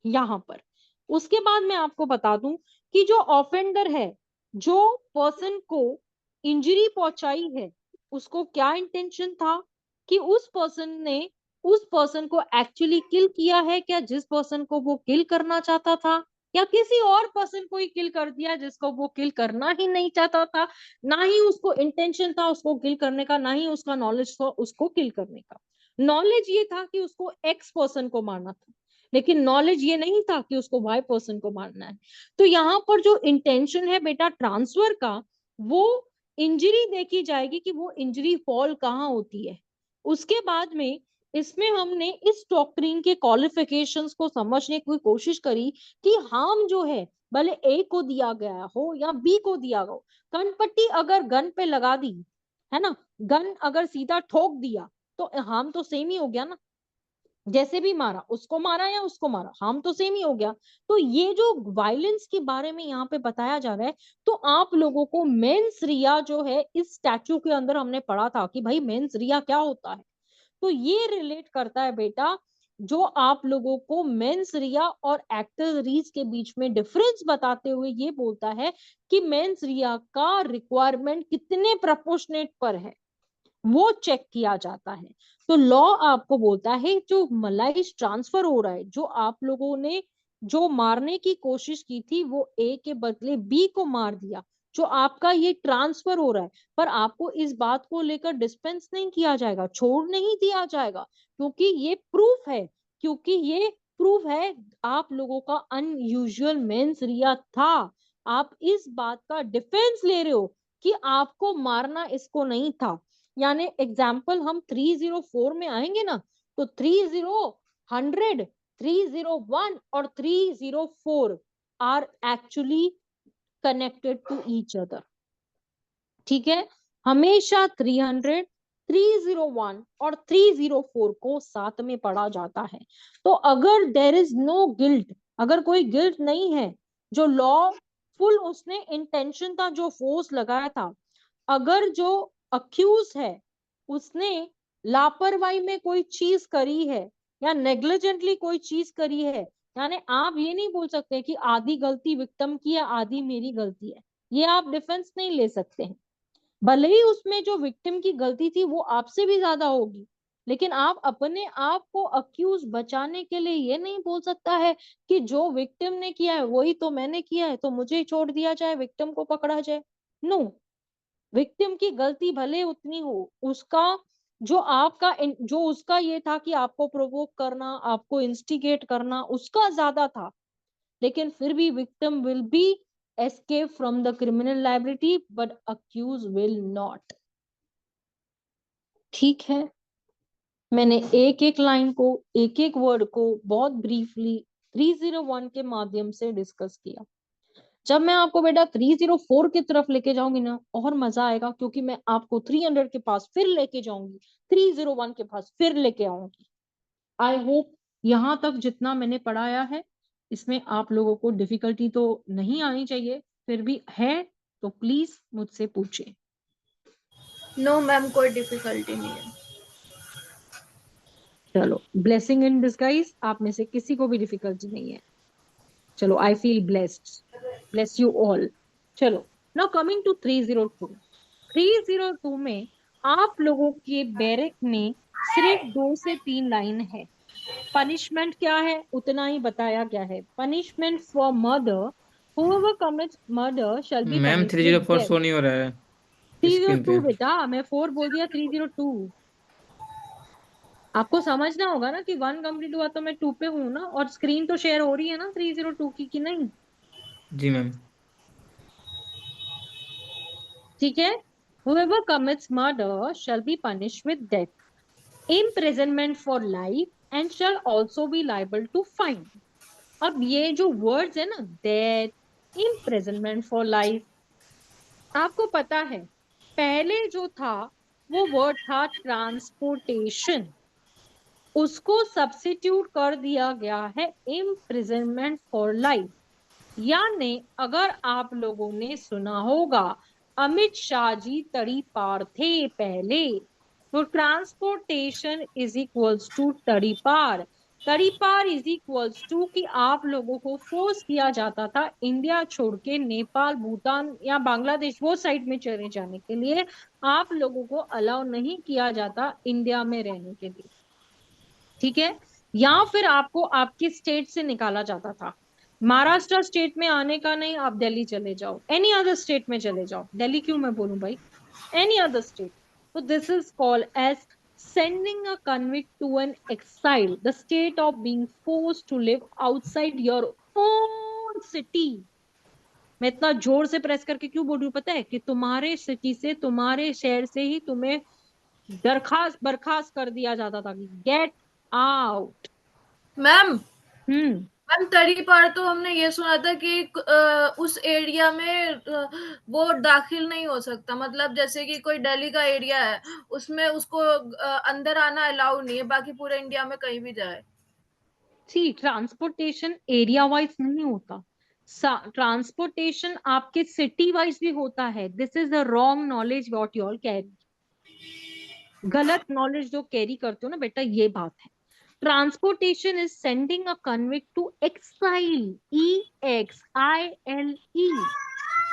यहाँ पर। उसके बाद मैं आपको बता दूं कि जो ऑफेंडर है, जो पर्सन को इंजरी पहुंचाई है, उसको क्या इंटेंशन था, कि उस पर्सन ने उस पर्सन को एक्चुअली किल किया है क्या, जिस पर्सन को वो किल करना चाहता था, या किसी और पर्सन को ही किल कर दिया जिसको वो किल करना ही नहीं चाहता था, ना ही उसको इंटेंशन था उसको किल करने का, ना ही उसका नॉलेज था उसको किल करने का। नॉलेज ये था कि उसको एक्स पर्सन को मारना था, लेकिन नॉलेज ये नहीं था कि उसको वाई पर्सन को मारना है। तो यहाँ पर जो इंटेंशन है बेटा ट्रांसफर का, वो इंजरी देखी जाएगी कि वो इंजरी फॉल कहाँ होती है। उसके बाद में इसमें हमने इस डॉक्ट्रिन के क्वालिफिकेशंस को समझने की कोशिश करी कि हार्म जो है भले ए को दिया गया हो या बी को दिया हो, कनपट्टी अगर गन पे लगा दी है ना, गन अगर सीधा ठोक दिया तो हार्म तो सेम ही हो गया ना, जैसे भी मारा, उसको मारा या उसको मारा, हार्म तो सेम ही हो गया। तो ये जो वायलेंस के बारे में यहाँ पे बताया जा रहा है, तो आप लोगों को मेंस रिया जो है इस स्टैचू के अंदर हमने पढ़ा था कि भाई मेंस रिया क्या होता है, तो ये रिलेट करता है बेटा, जो आप लोगों को मेंस रिया और एक्टर रीज के बीच में डिफरेंस बताते हुए ये बोलता है कि मेंस रिया का रिक्वायरमेंट कितने प्रपोर्शनेट पर है वो चेक किया जाता है। तो लॉ आपको बोलता है जो मलाइज ट्रांसफर हो रहा है, जो आप लोगों ने जो मारने की कोशिश की थी वो ए के बदले बी को मार दिया, जो आपका ये ट्रांसफर हो रहा है, पर आपको इस बात को लेकर डिस्पेंस नहीं किया जाएगा, छोड़ नहीं दिया जाएगा, क्योंकि ये प्रूफ है, क्योंकि ये प्रूफ है आप लोगों का अनयूजुअल मेंस रिया था। आप इस बात का डिफेंस ले रहे हो कि आपको मारना इसको नहीं था। यानी एग्जाम्पल हम 304 में आएंगे ना, तो 100, 301 और 304 are actually connected to each other. ठीक है, हमेशा 300, 301 और 304 को साथ में पढ़ा जाता है। तो अगर देर इज नो गिल्ट, अगर कोई गिल्ट नहीं है, जो लॉ फुल उसने इंटेंशन था, जो फोर्स लगाया था, अगर जो अक्यूज है उसने लापरवाही में कोई चीज करी है या नेग्लिजेंटली कोई चीज करी है, यानी आप ये नहीं बोल सकते कि आधी गलती विक्टिम की है आधी मेरी गलती है, ये आप डिफेंस नहीं ले सकते हैं। भले ही उसमें जो विक्टिम की गलती थी वो आपसे भी ज्यादा होगी, लेकिन आप अपने आप को अक्यूज बचाने के लिए ये नहीं बोल सकता है कि जो विक्टिम ने किया है वही तो मैंने किया है, तो मुझे ही छोड़ दिया जाए, विक्टिम को पकड़ा जाए। नो, विक्टिम की गलती भले उतनी हो, उसका जो आपका जो उसका ये था कि आपको प्रोवोक करना, आपको इंस्टिगेट करना, उसका ज्यादा था, लेकिन फिर भी victim will be escape from the criminal liability but accused will not। ठीक है, मैंने एक एक लाइन को, एक एक वर्ड को बहुत ब्रीफली 301 के माध्यम से डिस्कस किया। जब मैं आपको बेटा 304 की तरफ लेके जाऊंगी ना, और मजा आएगा, क्योंकि मैं आपको 300 के पास फिर लेके जाऊंगी, 301 के पास फिर लेके आऊंगी। आई होप यहाँ तक जितना मैंने पढ़ाया है इसमें आप लोगों को डिफिकल्टी तो नहीं आनी चाहिए, फिर भी है तो प्लीज मुझसे पूछे। नो मैम, कोई डिफिकल्टी नहीं है। चलो, ब्लेसिंग इन डिस्गाइज, आप में से किसी को भी डिफिकल्टी नहीं है। चलो, I feel blessed, bless you all. चलो, नाउ कमिंग टू 302। 302 में आप लोगों के बैरक में सिर्फ 2 से 3 लाइन है। पनिशमेंट क्या है उतना ही बताया गया है। Punishment for murder, whoever commits murder shall be ma'am punished with 304 death। Show नहीं हो रहा है स्क्रीन 302 पे। बेटा, मैं 4 बोल दिया, 302। आपको समझना होगा ना कि 1 कंप्लीट हुआ तो मैं 2 पे हूं ना, और स्क्रीन तो शेयर हो रही है ना 302 की, कि नहीं? जी मैम। ठीक है, whoever commits murder shall be punished with death, imprisonment for life, and shall also be liable to fine। अब ये जो वर्ड्स है ना, डेथ, imprisonment for life, आपको पता है पहले जो था वो वर्ड था ट्रांसपोर्टेशन, उसको सब्स्टिट्यूट कर दिया गया है इम्प्रिजनमेंट फॉर लाइफ। यानी अगर आप लोगों ने सुना होगा अमित शाह जी तड़ी पार थे पहले, तो ट्रांसपोर्टेशन इज इक्वल्स टू तड़ी पार। तड़ी पार इज इक्वल्स टू कि आप लोगों को फोर्स किया जाता था इंडिया छोड़ के नेपाल, भूटान या बांग्लादेश वो साइड में चले जाने के लिए, आप लोगों को अलाउ नहीं किया जाता इंडिया में रहने के लिए। ठीक है, या फिर आपको आपकी स्टेट से निकाला जाता था। महाराष्ट्र स्टेट में आने का नहीं, आप दिल्ली चले जाओ, एनी अदर स्टेट में चले जाओ, दिल्ली क्यों मैं बोलूं भाई, एनी अदर स्टेट। तो this is called as sending a convict to an exile, the state of being forced to live outside your own city। मैं इतना जोर से प्रेस करके क्यों बोल रही हूँ पता है? कि तुम्हारे सिटी से, तुम्हारे शहर से ही तुम्हें बर्खास्त कर दिया जाता था कि गेट आउट। मैम हम्म, मैम, तड़ी पार तो हमने ये सुना था कि उस एरिया में वो दाखिल नहीं हो सकता, मतलब जैसे कि कोई दिल्ली का एरिया है उसमें उसको अंदर आना अलाउ नहीं है, बाकी पूरे इंडिया में कहीं भी जाए। सी, ट्रांसपोर्टेशन एरिया वाइज नहीं होता, ट्रांसपोर्टेशन आपके सिटी वाइज भी होता है। This is the wrong knowledge what you all carry, गलत नॉलेज जो कैरी करते हो ना बेटा, ये बात है। Transportation is sending a convict to exile, EXILE।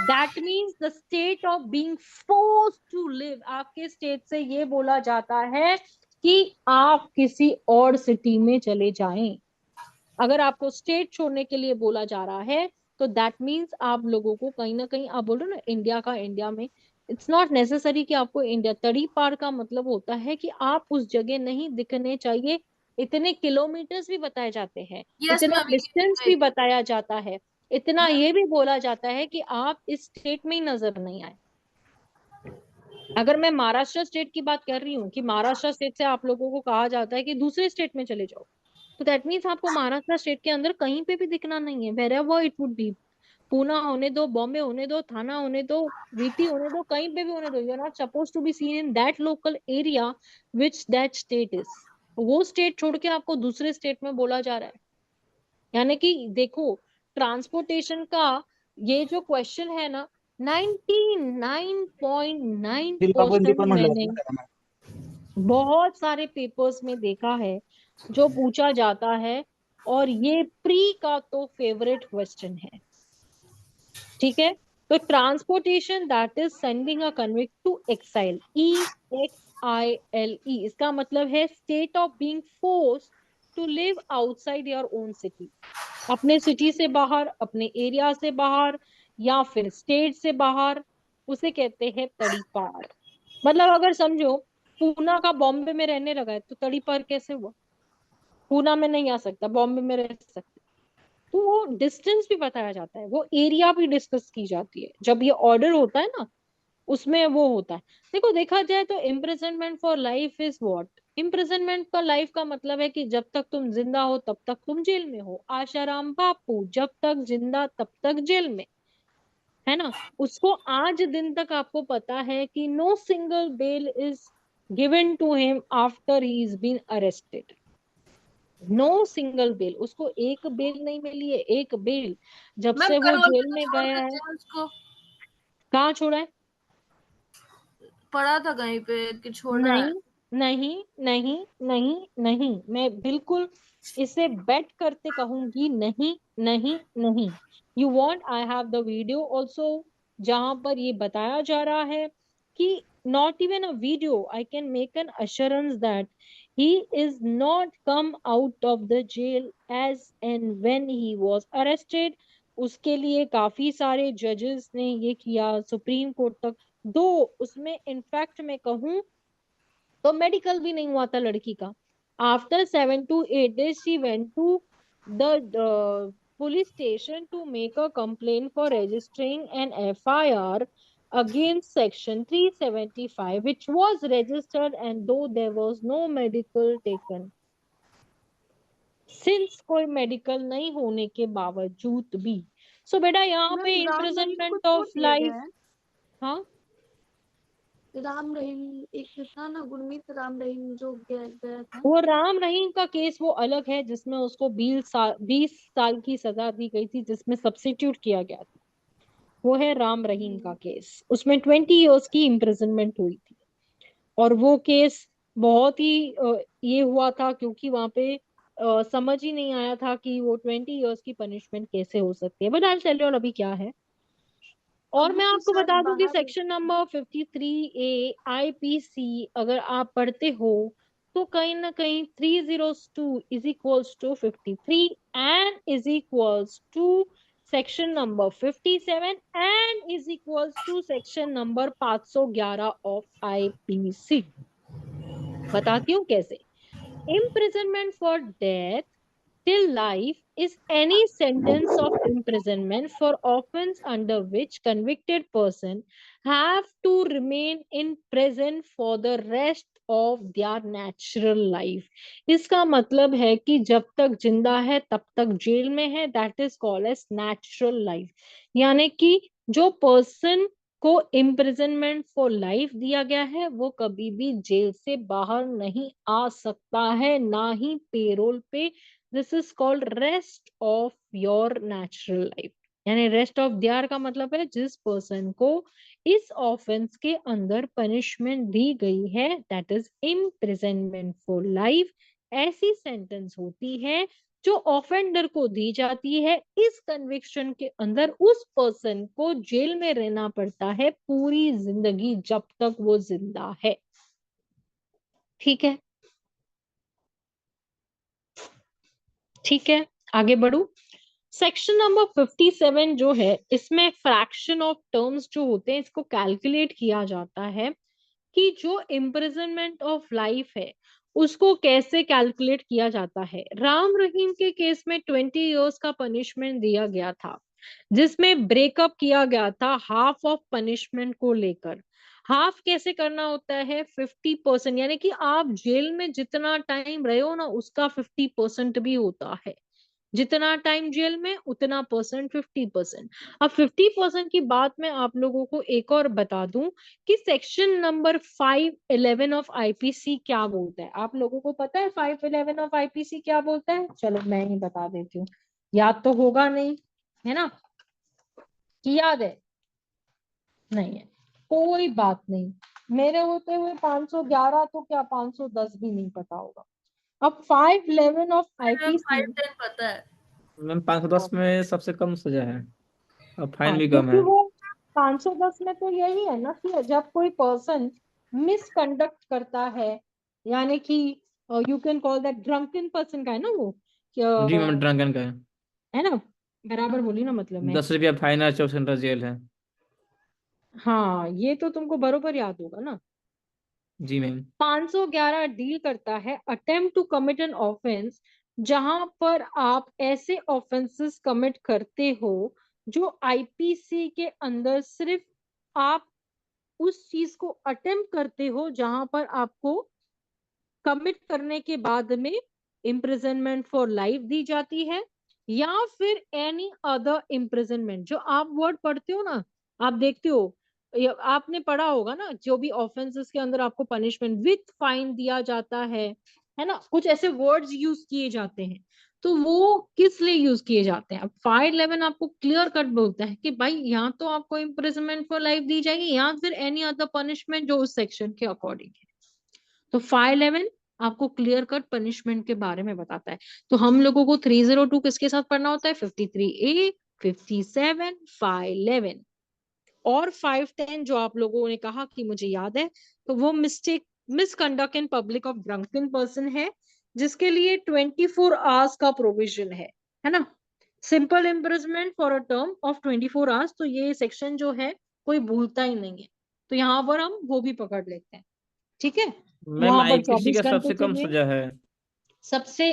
That means the state of being forced to live. आपके स्टेट से ये बोला जाता है कि आप किसी और सिटी में चले जाएं। अगर आपको स्टेट छोड़ने के लिए बोला जा रहा है तो दैट मीन्स आप लोगों को कहीं ना कहीं, आप बोल रहे हो ना इंडिया का इंडिया में, इट्स नॉट नेसेसरी कि आपको इंडिया, तड़ी पार का मतलब होता है कि आप उस जगह नहीं दिखने चाहिए। इतने किलोमीटर्स भी बताए जाते हैं, यस इतना मैम, डिस्टेंस भी बताया जाता है, इतना ये भी बोला जाता है कि आप इस स्टेट में ही नजर नहीं आए। अगर मैं महाराष्ट्र स्टेट की बात कर रही हूँ कि महाराष्ट्र स्टेट से आप लोगों को कहा जाता है कि दूसरे स्टेट में चले जाओ, तो दैट मीन्स आपको महाराष्ट्र स्टेट के अंदर कहीं पे भी दिखना नहीं है, wherever it would be. Poona होने दो, बॉम्बे होने दो, थाना होने दो, वीटी होने दो, कहीं पे भी होने दो, you are not suppose to be seen in that local area which that state is. वो स्टेट छोड़ के आपको दूसरे स्टेट में बोला जा रहा है। यानी कि देखो, ट्रांसपोर्टेशन का ये जो क्वेश्चन है ना, 99.9% मैंने बहुत सारे पेपर्स में देखा है जो पूछा जाता है, और ये प्री का तो फेवरेट क्वेश्चन है। ठीक है, तो transportation that is sending a convict to exile, EXILE, इसका मतलब है state of being force to live outside your own city, अपने सिटी से बाहर, अपने एरिया से बाहर, या फिर स्टेट से बाहर, उसे कहते हैं तड़ीपार। मतलब अगर समझो पूना का बॉम्बे में रहने लगा है तो तड़ीपार कैसे हुआ? पूना में नहीं आ सकता, बॉम्बे में रह सकता। तो वो डिस्टेंस भी बताया जाता है, वो एरिया भी डिस्कस की जाती है जब ये ऑर्डर होता है ना, उसमें वो होता है। देखो, देखा जाए तो imprisonment for life is what? Imprisonment for life का मतलब है कि जब तक तुम जिंदा हो तब तक तुम जेल में हो। आशाराम बापू जब तक जिंदा तब तक जेल में, है ना। उसको आज दिन तक आपको पता है कि no single bail is given to him after he is been arrested. No single bail, उसको एक बेल नहीं मिली है, एक बेल जब मैम से वो पैरोल पे जेल तो में छोड़ गया है। देते हैं उसको, कहाँ छोड़ा है? पढ़ा था कहीं पे कि छोड़ा है। नहीं नहीं नहीं नहीं नहीं, मैं बिल्कुल इसे बेट करते कहूंगी नहीं नहीं नहीं। You want, I have the video also, जहां पर ये बताया जा रहा है कि not even a video, I can make an assurance that he is not come out of the jail as and when he was arrested। उसके लिए काफी सारे जजेस ने ये किया, सुप्रीम कोर्ट तक, दो उसमें इनफैक्ट मैं कहूं तो मेडिकल भी नहीं हुआ था लड़की का। After 7 to 8 days she went to the police station to make a complaint for registering an FIR against section 375, which was registered, and though there was no medical taken, since कोई मेडिकल नहीं होने के बावजूद भी। सो बेटा यहाँ पे मैम राम रहीम को इम्प्रिजनमेंट छोड़ ऑफ दिया गया लाइफ। है। हाँ, राम रहीम एक था ना, गुरमीत राम रहीम जो गया था। वो राम रहीम का केस वो अलग है, जिसमें उसको 20 साल की सजा दी गई थी, जिसमें सब्स्टिट्यूट किया गया था। वो है राम रहीम का केस, उसमें 20 years की इम्प्रिजनमेंट हुई थी। और वो केस बहुत ही ये हुआ था क्योंकि वहां पे समझ ही नहीं आया था कि वो 20 years की पनिशमेंट कैसे हो सकती है। बट आई टेल यू अभी क्या है। और अब वो मैं तो आपको शायद बता दूं कि बाहर है। सेक्शन नंबर 53A IPC अगर आप पढ़ते हो तो कहीं ना कहीं 302 is equals to 53 and is equals to section number 57 and is equals to section number 511 of IPC। बताती हूँ कैसे। Imprisonment for death till life is any sentence of imprisonment for offense under which convicted person have to remain in prison for the rest of their natural life। इसका मतलब है कि जब तक जिंदा है तब तक जेल में है, that is called as natural life. यानी कि जो पर्सन को इम्प्रिजनमेंट फॉर लाइफ दिया गया है वो कभी भी जेल से बाहर नहीं आ सकता है, ना ही पेरोल पे। This is called rest of your natural life. यानी रेस्ट ऑफ दियर का मतलब है जिस पर्सन को इस ऑफेंस के अंदर पनिशमेंट दी गई है, that is imprisonment for life. ऐसी सेंटेंस होती है जो ऑफेंडर को दी जाती है। इस कन्विक्शन के अंदर उस पर्सन को जेल में रहना पड़ता है पूरी जिंदगी जब तक वो जिंदा है। ठीक है, ठीक है, आगे बढ़ू। सेक्शन नंबर 57 जो है इसमें फ्रैक्शन ऑफ टर्म्स जो होते हैं इसको कैलकुलेट किया जाता है कि जो इम्प्रिजनमेंट ऑफ लाइफ है उसको कैसे कैलकुलेट किया जाता है। राम रहीम के केस में 20 years का पनिशमेंट दिया गया था, जिसमें ब्रेकअप किया गया था हाफ ऑफ पनिशमेंट को लेकर। हाफ कैसे करना होता है? 50%, यानी कि आप जेल में जितना टाइम रहे हो ना उसका 50% भी होता है। जितना टाइम जेल में उतना परसेंट 50%। अब 50% की बात मैं आप लोगों को एक और बता दूं कि सेक्शन नंबर 511 ऑफ आईपीसी क्या बोलता है। आप लोगों को पता है 511 ऑफ आईपीसी क्या बोलता है? चलो मैं ही बता देती हूँ, याद तो होगा नहीं, है ना? कि याद है? नहीं है, कोई बात नहीं, मेरे होते हुए 511 तो क्या 510 भी नहीं पता होगा। अब 511 ऑफ मैम आईपीसी, 510 पता है। मैम 510 में सबसे कम सजा है और फाइन हाँ भी कम क्योंकि है। वो 510 में तो यही है ना कि जब कोई पर्सन मिसकंडक्ट करता है, यानी कि you can call that drunken person का है ना वो, जी मैम, क्या ड्रंकन का है। है ना? बराबर बोली ना, मतलब मैं। 10 रुपया फाइन है, 24 घंटा जेल है। हाँ ये तो तुमको बरोबर याद होगा ना। जी मैम। 511 डील करता है attempt to commit an offence, जहां पर आप ऐसे ऑफेंसेस कमिट करते हो जो आईपीसी के अंदर सिर्फ आप उस चीज को अटेम्प्ट करते हो जहां पर आपको कमिट करने के बाद में इम्प्रिजनमेंट फॉर लाइफ दी जाती है, या फिर एनी अदर इम्प्रिजनमेंट। जो आप वर्ड पढ़ते हो ना, आप देखते हो, आपने पढ़ा होगा ना, जो भी ऑफेंसेस के अंदर आपको पनिशमेंट विथ फाइन दिया जाता है ना, कुछ ऐसे वर्ड्स यूज किए जाते हैं। तो वो किस लिए यूज किए जाते हैं? अब 511 आपको क्लियर कट बोलता है कि भाई यहाँ तो आपको इम्प्रिजनमेंट फॉर लाइफ दी जाएगी, या फिर एनी अदर पनिशमेंट जो उस सेक्शन के अकॉर्डिंग है। तो 511 आपको क्लियर कट पनिशमेंट के बारे में बताता है। तो हम लोगों को 302 किसके साथ पढ़ना होता है? 53A, 57, 511 और 510 जो आप लोगों ने कहा कि मुझे याद है, तो वो misconduct in public of drunken person है, जिसके लिए 24 आवर्स का प्रोविजन है ना? Simple imprisonment for a term of 24 hours, तो ये सेक्शन जो है कोई भूलता ही नहीं है। तो यहाँ पर हम वो भी पकड़ लेते हैं, ठीक है? मैम वहां पर आईपीसी 24 का घंटे सबसे के कम लिए सजा है। सबसे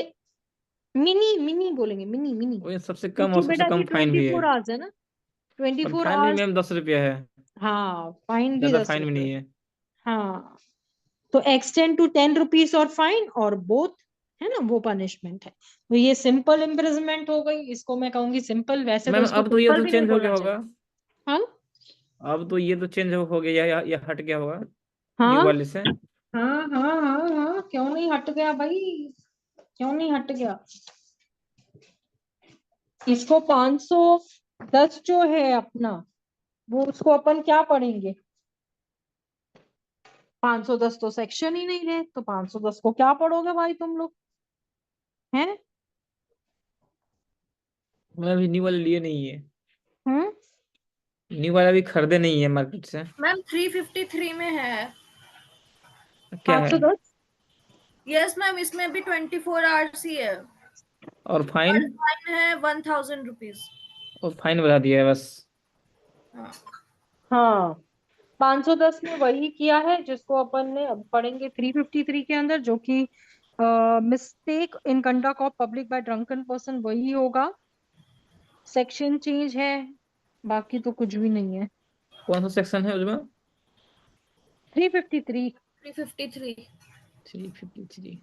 मिनी मिनी बोलेंगे, मिनी मिनी, वो सबसे कम और क्योंकि सबसे बेटा कम ये फाइन भी है। 24 आवर्स है ना, और 24 फाइन भी आवर्स। मैम 10 रुपया है। हाँ फाइन भी ज्यादा 10 फाइन भी रुपए नहीं है। हाँ, तो एक्सटेंड टू 10 रुपीज और फाइन और बोथ, है ना, वो पनिशमेंट है। तो ये सिंपल इम्प्रिजमेंट हो गई, इसको मैं कहूंगी सिंपल, वैसे तो मैम इसको अब तो ये सिंपल तो भी नहीं चेंज हो गया बोलना होगा। चाहिए। हाँ अब तो ये तो चेंज हो गया या हट गया होगा न्यू हाँ वाले से। हाँ हाँ हाँ हाँ, क्यों नहीं हट गया भाई, क्यों नहीं हट गया? इसको 510 जो है अपना, वो उसको अपन क्या पढ़ेंगे? 510 तो सेक्शन ही नहीं है, तो 510 को क्या पढ़ोगे भाई तुम लोग? हैं? मैं अभी न्यू वाले लिए नहीं है। हम्म। न्यू वाला भी खरीदे नहीं है मार्केट से। मैम 353 में है। क्या है? 510। यस मैम, इसमें भी 24 आवर्स ही है। और और फाइन? फाइन है 1000 रुपीज। और फाइन बढ़ा दिया है बस। हाँ। हाँ 510 में वही किया है जिसको अपन ने अब पढ़ेंगे 353 के अंदर, जो कि mistake in conduct of public by drunken person, वही होगा। सेक्शन चेंज है, बाकी तो कुछ भी नहीं है। कौन सा सेक्शन है उसमें? 353। 353। 353।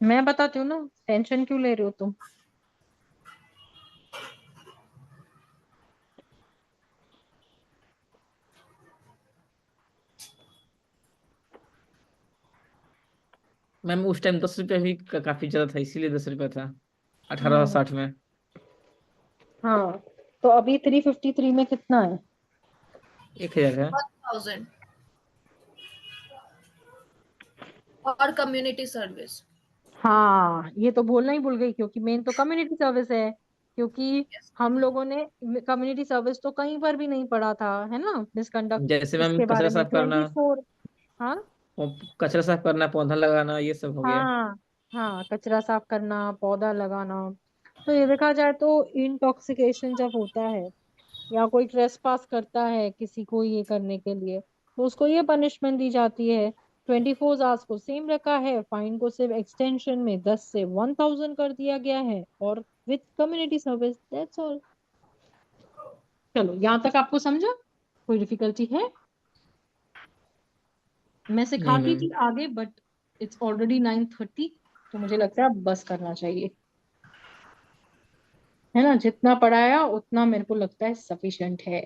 मैं बताती हूँ ना, टेंशन क्यों ले रहे हो तुम? मैम उस टाइम 10 रुपया भी काफी ज्यादा था, इसीलिए 10 रुपया था हम्म, 1860 में। हाँ तो अभी 353 में कितना है? 1000 है। 1000। और कम्युनिटी सर्विस। हाँ ये तो बोलना ही भूल गई, क्योंकि मेन तो कम्युनिटी सर्विस है। क्योंकि हम लोगों ने कम्युनिटी सर्विस तो कहीं पर भी नहीं पढ़ा था, है ना, मिसकंडक्ट जैसे मैम इसके कचरा बारे में साफ करना, 24। हाँ कचरा साफ करना, पौधा लगाना, ये सब हो गया। हाँ हाँ, कचरा साफ करना, पौधा लगाना। तो ये देखा जाए तो इंटॉक्सिकेशन जब होता है, या कोई ट्रेसपास करता है किसी को ये करने के लिए, तो उसको ये पनिशमेंट दी जाती है। 24 आवर्स को सेम रखा है, फाइन को सिर्फ एक्सटेंशन में 10 से 1000 कर दिया गया है, और with community service, that's all. चलो यहाँ तक आपको समझा? कोई डिफिकल्टी है? मैं नहीं सिखाती मैम। थी आगे, बट इट्स ऑलरेडी 9:30, तो मुझे लगता है अब बस करना चाहिए। है ना, जितना पढ़ाया उतना मेरे को लगता है सफिशिएंट है।